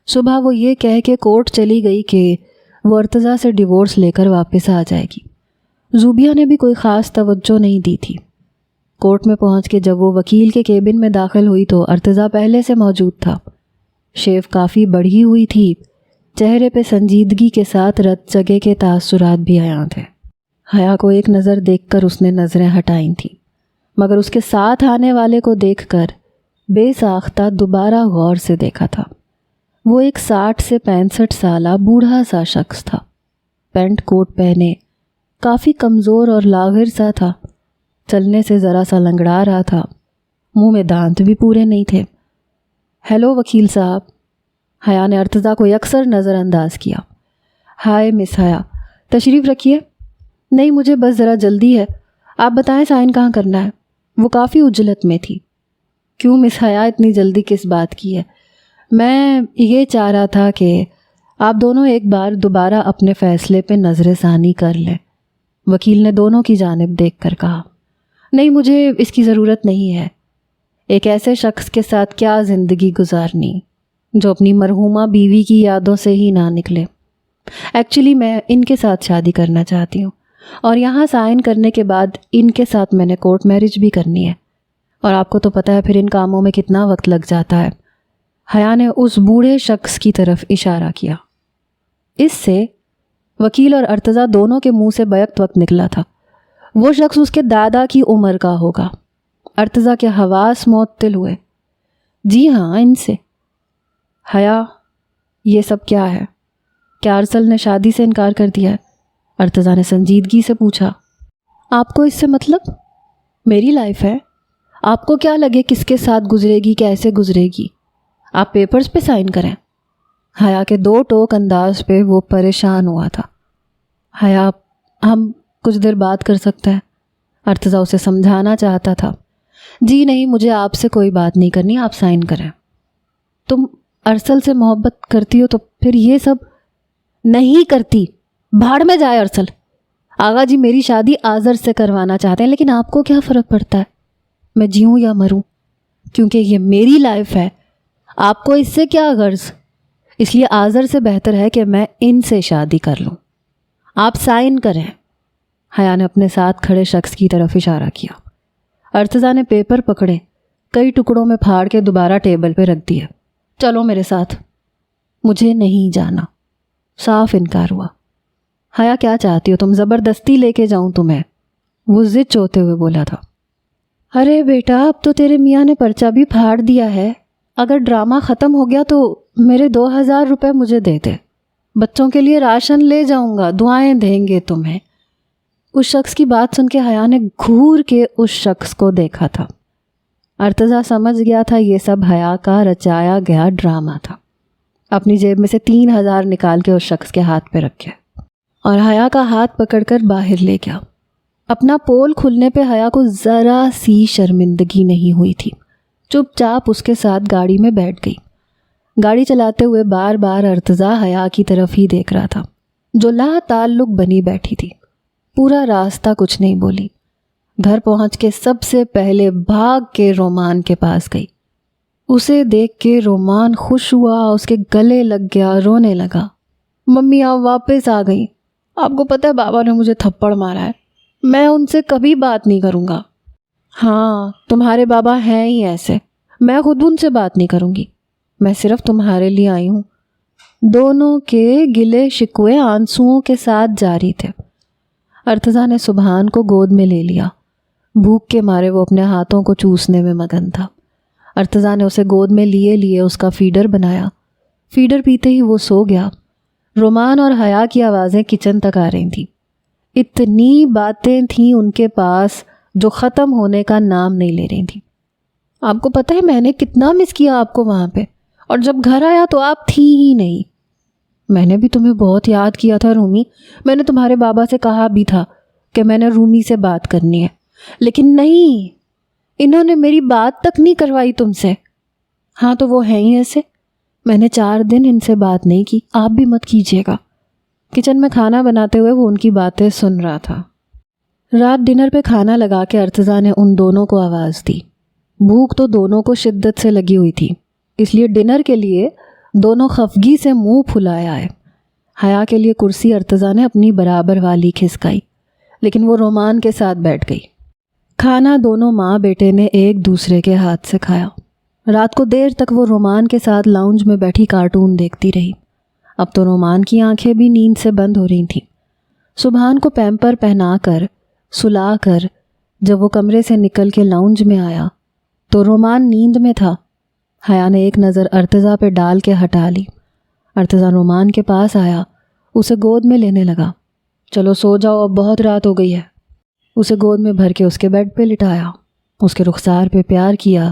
صبح وہ یہ کہہ کے کورٹ چلی گئی کہ وہ ارتضیٰ سے ڈیورس لے کر واپس آ جائے گی۔ زوبیہ نے بھی کوئی خاص توجہ نہیں دی تھی۔ کورٹ میں پہنچ کے جب وہ وکیل کے کیبن میں داخل ہوئی تو ارتضیٰ پہلے سے موجود تھا۔ شیو کافی بڑھی ہوئی تھی، چہرے پہ سنجیدگی کے ساتھ رت جگہ کے تاثرات بھی عیاں تھے۔ حیا کو ایک نظر دیکھ کر اس نے نظریں ہٹائیں تھیں، مگر اس کے ساتھ آنے والے کو دیکھ کر بے ساختہ دوبارہ غور سے دیکھا تھا۔ وہ ایک 60 سے 65 سالہ بوڑھا سا شخص تھا، پینٹ کوٹ پہنے، کافی کمزور اور لاغر سا تھا، چلنے سے ذرا سا لنگڑا رہا تھا، منہ میں دانت بھی پورے نہیں تھے۔ ہیلو وکیل صاحب، حیا نے ارتضیٰ کو یکسر نظر انداز کیا۔ ہائے مس حیا، تشریف رکھیے۔ نہیں، مجھے بس ذرا جلدی ہے، آپ بتائیں سائن کہاں کرنا ہے؟ وہ کافی عجلت میں تھی۔ کیوں مس حیا، اتنی جلدی کس بات کی ہے؟ میں یہ چاہ رہا تھا کہ آپ دونوں ایک بار دوبارہ اپنے فیصلے پہ نظر ثانی کر لیں، وکیل نے دونوں کی جانب دیکھ کر کہا۔ نہیں، مجھے اس کی ضرورت نہیں ہے۔ ایک ایسے شخص کے ساتھ کیا زندگی گزارنی جو اپنی مرحومہ بیوی کی یادوں سے ہی نہ نکلے۔ ایکچولی میں ان کے ساتھ شادی کرنا چاہتی ہوں، اور یہاں سائن کرنے کے بعد ان کے ساتھ میں نے کورٹ میرج بھی کرنی ہے، اور آپ کو تو پتہ ہے پھر ان کاموں میں کتنا وقت لگ جاتا ہے۔ حیا نے اس بوڑھے شخص کی طرف اشارہ کیا۔ اس سے وکیل اور ارتضیٰ دونوں کے منہ سے بیک وقت نکلا تھا۔ وہ شخص اس کے دادا کی عمر کا ہوگا۔ ارتضیٰ کے حواس معطل ہوئے۔ جی ہاں، ان سے۔ حیا، یہ سب کیا ہے؟ کیا ارسل نے شادی سے انکار کر دیا ہے؟ ارتضیٰ نے سنجیدگی سے پوچھا۔ آپ کو اس سے مطلب؟ میری لائف ہے، آپ کو کیا لگے کس کے ساتھ گزرے گی، کیسے گزرے گی؟ آپ پیپرز پہ سائن کریں۔ حیا کے دو ٹوک انداز پہ وہ پریشان ہوا تھا۔ حیا ہم کچھ دیر بات کر سکتے ہیں؟ ارتضیٰ اسے سمجھانا چاہتا تھا۔ جی نہیں، مجھے آپ سے کوئی بات نہیں کرنی، آپ سائن کریں۔ تم ارسل سے محبت کرتی ہو تو پھر یہ سب نہیں کرتی۔ بھاڑ میں جائے ارسل۔ آغا جی میری شادی آذر سے کروانا چاہتے ہیں، لیکن آپ کو کیا فرق پڑتا ہے میں جیوں یا مروں؟ کیونکہ یہ میری لائف ہے، آپ کو اس سے کیا غرض؟ اس لیے آذر سے بہتر ہے کہ میں ان سے شادی کر لوں۔ آپ سائن کریں۔ حیا نے اپنے ساتھ کھڑے شخص کی طرف اشارہ کیا۔ ارتضیٰ نے پیپر پکڑے، کئی ٹکڑوں میں پھاڑ کے دوبارہ ٹیبل پہ رکھ دیا۔ چلو میرے ساتھ۔ مجھے نہیں جانا۔ صاف انکار ہوا۔ حیا کیا چاہتی ہو تم؟ زبردستی لے کے جاؤں تمہیں؟ وہ ضد چوتے ہوئے بولا تھا۔ ارے بیٹا، اب تو تیرے میاں نے پرچہ بھی پھاڑ دیا ہے، اگر ڈرامہ ختم ہو گیا تو میرے 2000 روپے مجھے دے دے، بچوں کے لیے راشن لے جاؤں گا، دعائیں دیں گے تمہیں۔ اس شخص کی بات سن کے حیا نے گھور کے اس شخص کو دیکھا تھا۔ ارتضیٰ سمجھ گیا تھا یہ سب حیا کا رچایا گیا ڈرامہ تھا۔ اپنی جیب میں سے 3000 نکال کے اس شخص کے ہاتھ پہ رکھے اور حیا کا ہاتھ پکڑ کر باہر لے گیا۔ اپنا پول کھلنے پہ حیا کو ذرا سی شرمندگی نہیں ہوئی تھی۔ چپ چاپ اس کے ساتھ گاڑی میں بیٹھ گئی۔ گاڑی چلاتے ہوئے بار بار ارتضیٰ حیا کی طرف ہی دیکھ رہا تھا، جو لا تعلق بنی بیٹھی تھی۔ پورا راستہ کچھ نہیں بولی۔ گھر پہنچ کے سب سے پہلے بھاگ کے رومان کے پاس گئی۔ اسے دیکھ کے رومان خوش ہوا، اس کے گلے لگ گیا، رونے لگا۔ ممی آپ واپس آ گئی۔ آپ کو پتہ ہے بابا نے مجھے تھپڑ مارا ہے، میں ان سے کبھی بات نہیں کروں گا۔ ہاں تمہارے بابا ہیں ہی ایسے، میں خود ان سے بات نہیں کروں گی، میں صرف تمہارے لیے آئی ہوں۔ دونوں کے گلے شکوے آنسوؤں کے ساتھ جاری تھے۔ ارتضیٰ نے سبحان کو گود میں لے لیا۔ بھوک کے مارے وہ اپنے ہاتھوں کو چوسنے میں مگن تھا۔ ارتضیٰ نے اسے گود میں لیے اس کا فیڈر بنایا۔ فیڈر پیتے ہی وہ سو گیا۔ رومان اور حیا کی آوازیں کچن تک آ رہی تھیں۔ اتنی باتیں تھیں ان کے پاس جو ختم ہونے کا نام نہیں لے رہی تھیں۔ آپ کو پتہ ہے میں نے کتنا مس کیا آپ کو وہاں پہ، اور جب گھر آیا تو آپ تھی ہی نہیں۔ میں نے بھی تمہیں بہت یاد کیا تھا رومی، میں نے تمہارے بابا سے کہا بھی تھا کہ میں نے رومی سے بات کرنی ہے، لیکن نہیں، انہوں نے میری بات تک نہیں کروائی تم سے۔ ہاں تو وہ ہیں ہی ایسے، میں نے 4 دن ان سے بات نہیں کی، آپ بھی مت کیجیے گا۔ کچن میں کھانا بناتے ہوئے وہ ان کی باتیں سن رہا تھا۔ رات ڈنر پہ کھانا لگا کے ارتضیٰ نے ان دونوں کو آواز دی۔ بھوک تو دونوں کو شدت سے لگی ہوئی تھی، اس لیے ڈنر کے لیے دونوں خفگی سے منہ پھلائے آئے۔ حیا کے لیے کرسی ارتضیٰ نے اپنی برابر والی کھسکائی، لیکن وہ رومان کے ساتھ بیٹھ گئی۔ کھانا دونوں ماں بیٹے نے ایک دوسرے کے ہاتھ سے کھایا۔ رات کو دیر تک وہ رومان کے ساتھ لاؤنج میں بیٹھی کارٹون دیکھتی رہی۔ اب تو رومان کی آنکھیں بھی نیند سے بند ہو رہی تھیں۔ سبحان کو پیمپر پہنا کر سلا کر جب وہ کمرے سے نکل کے لاؤنج میں آیا تو رومان نیند میں تھا۔ حیا نے ایک نظر ارتضیٰ پہ ڈال کے ہٹا لی۔ ارتضیٰ رومان کے پاس آیا، اسے گود میں لینے لگا۔ چلو سو جاؤ، اب بہت رات ہو گئی ہے۔ اسے گود میں بھر کے اس کے بیڈ پہ لٹایا، اس کے رخسار پہ پیار کیا،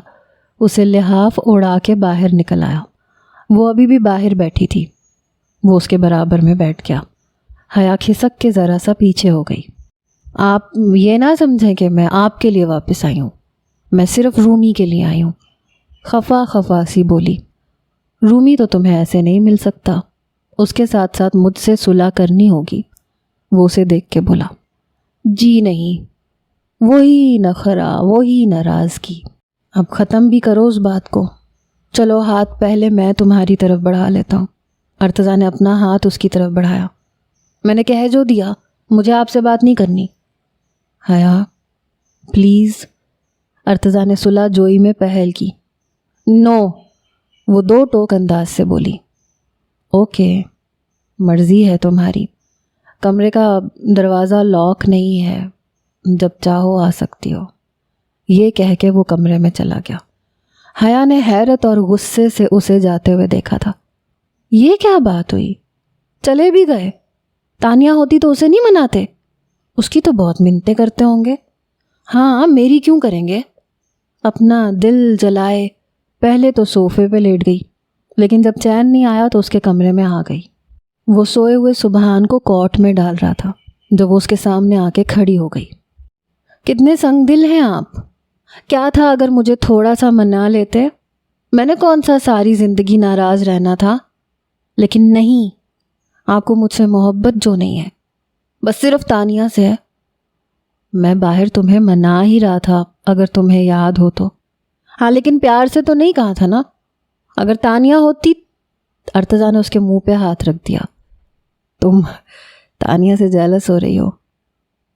اسے لحاف اڑا کے باہر نکل آیا۔ وہ ابھی بھی باہر بیٹھی تھی۔ وہ اس کے برابر میں بیٹھ گیا۔ حیا کھسک کے ذرا سا پیچھے ہو گئی۔ آپ یہ نہ سمجھیں کہ میں آپ کے لیے واپس آئی ہوں، میں صرف رومی کے لیے آئی ہوں۔ خفا خفا سی بولی۔ رومی تو تمہیں ایسے نہیں مل سکتا، اس کے ساتھ ساتھ مجھ سے صلح کرنی ہوگی۔ وہ اسے دیکھ کے بولا۔ جی نہیں، وہی نخرا، وہی ناراضگی، اب ختم بھی کرو اس بات کو۔ چلو ہاتھ پہلے میں تمہاری طرف بڑھا لیتا ہوں۔ ارتضیٰ نے اپنا ہاتھ اس کی طرف بڑھایا۔ میں نے کہہ جو دیا، مجھے آپ سے بات نہیں کرنی۔ حیا پلیز، ارتضیٰ نے صلح جوئی میں پہل کی۔ نو، وہ 2 ٹوک انداز سے بولی۔ اوکے، مرضی ہے تمہاری، کمرے کا دروازہ لاک نہیں ہے، جب چاہو آ سکتی ہو۔ یہ کہہ کے وہ کمرے میں چلا گیا۔ حیا نے حیرت اور غصے سے اسے جاتے ہوئے دیکھا تھا۔ یہ کیا بات ہوئی؟ چلے بھی گئے، تانیہ ہوتی تو اسے نہیں مناتے؟ اس کی تو بہت منتیں کرتے ہوں گے۔ ہاں میری کیوں کریں گے؟ اپنا دل جلائے پہلے تو صوفے پہ لیٹ گئی، لیکن جب چین نہیں آیا تو اس کے کمرے میں آ گئی۔ وہ سوئے ہوئے سبحان کو کوٹ میں ڈال رہا تھا جب وہ اس کے سامنے آ کے کھڑی ہو گئی۔ کتنے سنگ دل ہیں آپ! کیا تھا اگر مجھے تھوڑا سا منا لیتے؟ میں نے کون سا ساری زندگی ناراض رہنا تھا؟ لیکن نہیں، آپ کو مجھ سے محبت جو نہیں ہے، بس صرف تانیہ سے ہے۔ میں باہر تمہیں منا ہی رہا تھا اگر تمہیں یاد ہو تو۔ ہاں لیکن پیار سے تو نہیں کہا تھا نا؟ اگر تانیہ ہوتی۔ ارتضیٰ نے اس کے منہ پہ ہاتھ رکھ دیا۔ تم تانیہ سے جیلس ہو رہی ہو؟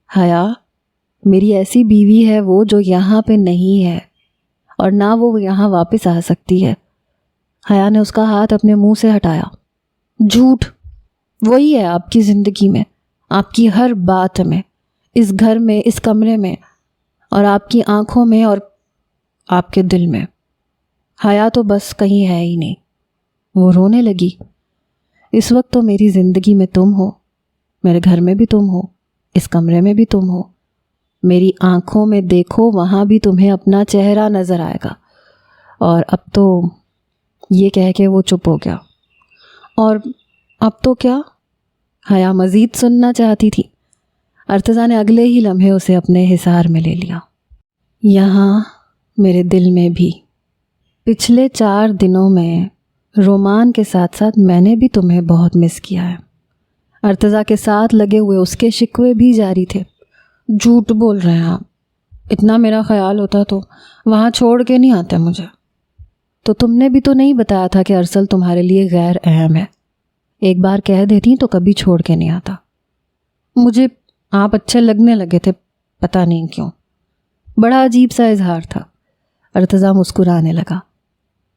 حیا، میری ایسی بیوی ہے وہ جو یہاں پہ نہیں ہے، اور نہ وہ یہاں واپس آ سکتی ہے۔ حیا نے اس کا ہاتھ اپنے منہ سے ہٹایا۔ جھوٹ! وہی ہے آپ کی زندگی میں، آپ کی ہر بات میں، اس گھر میں، اس کمرے میں، اور آپ کی آنکھوں میں اور آپ کے دل میں۔ حیا تو بس کہیں ہے ہی نہیں۔ وہ رونے لگی۔ اس وقت تو میری زندگی میں تم ہو، میرے گھر میں بھی تم ہو، اس کمرے میں بھی تم ہو، میری آنکھوں میں دیکھو وہاں بھی تمہیں اپنا چہرہ نظر آئے گا۔ اور اب تو یہ کہہ کے وہ چپ ہو گیا۔ اور اب تو کیا؟ حیا مزید سننا چاہتی تھی۔ ارتضیٰ نے اگلے ہی لمحے اسے اپنے حصار میں لے لیا۔ یہاں میرے دل میں بھی پچھلے 4 دنوں میں رومان کے ساتھ ساتھ میں نے بھی تمہیں بہت مس کیا ہے۔ ارتضیٰ کے ساتھ لگے ہوئے اس کے شکوے بھی جاری تھے۔ جھوٹ بول رہے ہیں آپ، اتنا میرا خیال ہوتا تو وہاں چھوڑ کے نہیں آتے مجھے۔ تو تم نے بھی تو نہیں بتایا تھا کہ ارسل تمہارے لیے غیر اہم ہے؟ ایک بار کہہ دیتی تو کبھی چھوڑ کے نہیں آتا۔ مجھے آپ اچھے لگنے لگے تھے، پتہ نہیں کیوں۔ بڑا عجیب سا اظہار تھا۔ ارتضیٰ مسکرانے لگا۔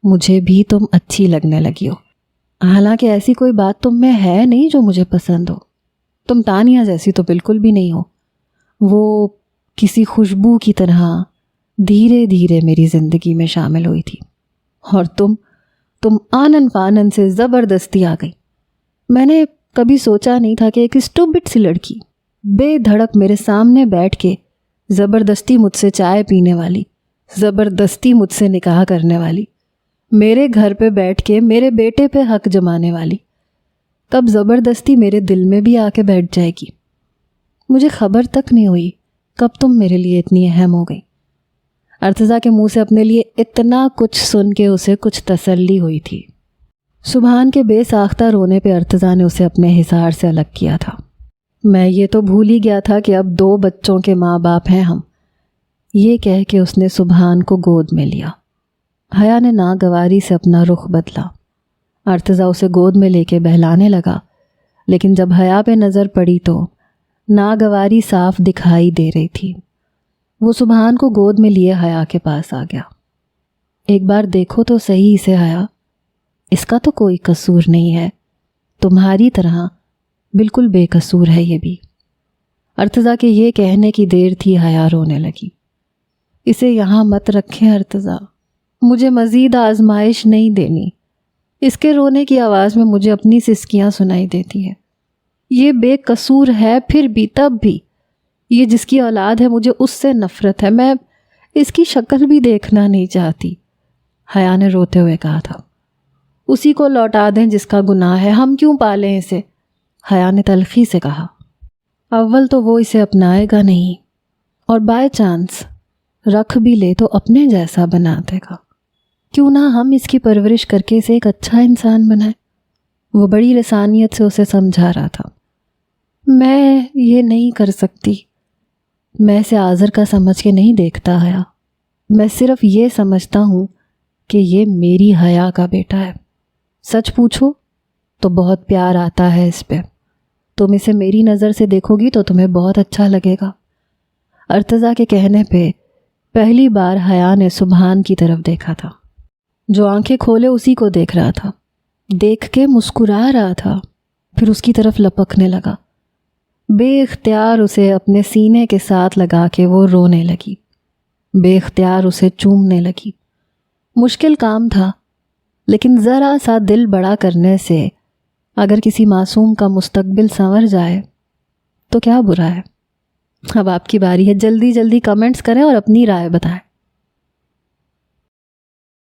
مجھے بھی تم اچھی لگنے لگی ہو، حالانکہ ایسی کوئی بات تم میں ہے نہیں جو مجھے پسند ہو۔ تم تانیہ جیسی تو بالکل بھی نہیں ہو۔ وہ کسی خوشبو کی طرح دھیرے دھیرے میری زندگی میں شامل ہوئی تھی، اور تم آنن فانن سے زبردستی آ گئی۔ میں نے کبھی سوچا نہیں تھا کہ ایک اسٹوپڈ سی لڑکی بے دھڑک میرے سامنے بیٹھ کے زبردستی مجھ سے چائے پینے والی، زبردستی مجھ سے نکاح کرنے والی، میرے گھر پہ بیٹھ کے میرے بیٹے پہ حق جمانے والی، کب زبردستی میرے دل میں بھی آ کے بیٹھ جائے گی۔ مجھے خبر تک نہیں ہوئی کب تم میرے لیے اتنی اہم ہو گئی۔ ارتضیٰ کے منہ سے اپنے لیے اتنا کچھ سن کے اسے کچھ تسلی ہوئی تھی۔ سبحان کے بے ساختہ رونے پہ ارتضیٰ نے اسے اپنے حصار سے الگ کیا تھا۔ میں یہ تو بھول ہی گیا تھا کہ اب 2 بچوں کے ماں باپ ہیں ہم، یہ کہہ کے اس نے سبحان کو گود میں لیا۔ حیا نے ناگواری سے اپنا رخ بدلا۔ ارتضیٰ اسے گود میں لے کے بہلانے لگا، لیکن جب حیا پہ نظر پڑی تو ناگواری صاف دکھائی دے رہی تھی۔ وہ سبحان کو گود میں لیے حیا کے پاس آ گیا۔ ایک بار دیکھو تو صحیح اسے حیا، اس کا تو کوئی قصور نہیں ہے، تمہاری طرح بالکل بے قصور ہے یہ بھی۔ ارتضیٰ کے یہ کہنے کی دیر تھی حیا رونے لگی۔ اسے یہاں مت رکھیں ارتضیٰ، مجھے مزید آزمائش نہیں دینی۔ اس کے رونے کی آواز میں مجھے اپنی سسکیاں سنائی دیتی ہیں۔ یہ بے قصور ہے پھر بھی، تب بھی یہ جس کی اولاد ہے مجھے اس سے نفرت ہے، میں اس کی شکل بھی دیکھنا نہیں چاہتی۔ حیا نے روتے ہوئے کہا تھا۔ اسی کو لوٹا دیں جس کا گناہ ہے، ہم کیوں پالیں اسے؟ حیا نے تلخی سے کہا۔ اول تو وہ اسے اپنائے گا نہیں، اور بائی چانس رکھ بھی لے تو اپنے جیسا بنا دے گا۔ کیوں نہ ہم اس کی پرورش کر کے اسے ایک اچھا انسان بنائیں؟ وہ بڑی لسانیت سے اسے سمجھا رہا تھا۔ میں یہ نہیں کر سکتی، میں اسے آذر کا سمجھ کے نہیں دیکھتا حیا، میں صرف یہ سمجھتا ہوں کہ یہ میری حیا کا بیٹا ہے۔ سچ پوچھو تو بہت پیار آتا ہے اس پہ، تم اسے میری نظر سے دیکھو گی تو تمہیں بہت اچھا لگے گا۔ ارتضیٰ کے کہنے پہ پہلی بار حیا نے سبحان کی طرف دیکھا تھا، جو آنکھیں کھولے اسی کو دیکھ رہا تھا، دیکھ کے مسکرا رہا تھا، پھر اس کی طرف لپکنے لگا۔ بے اختیار اسے اپنے سینے کے ساتھ لگا کے وہ رونے لگی، بے اختیار اسے چومنے لگی۔ مشکل کام تھا، لیکن ذرا سا دل بڑا کرنے سے اگر کسی معصوم کا مستقبل سنور جائے تو کیا برا ہے؟ اب آپ کی باری ہے، جلدی جلدی کمنٹس کریں اور اپنی رائے بتائیں۔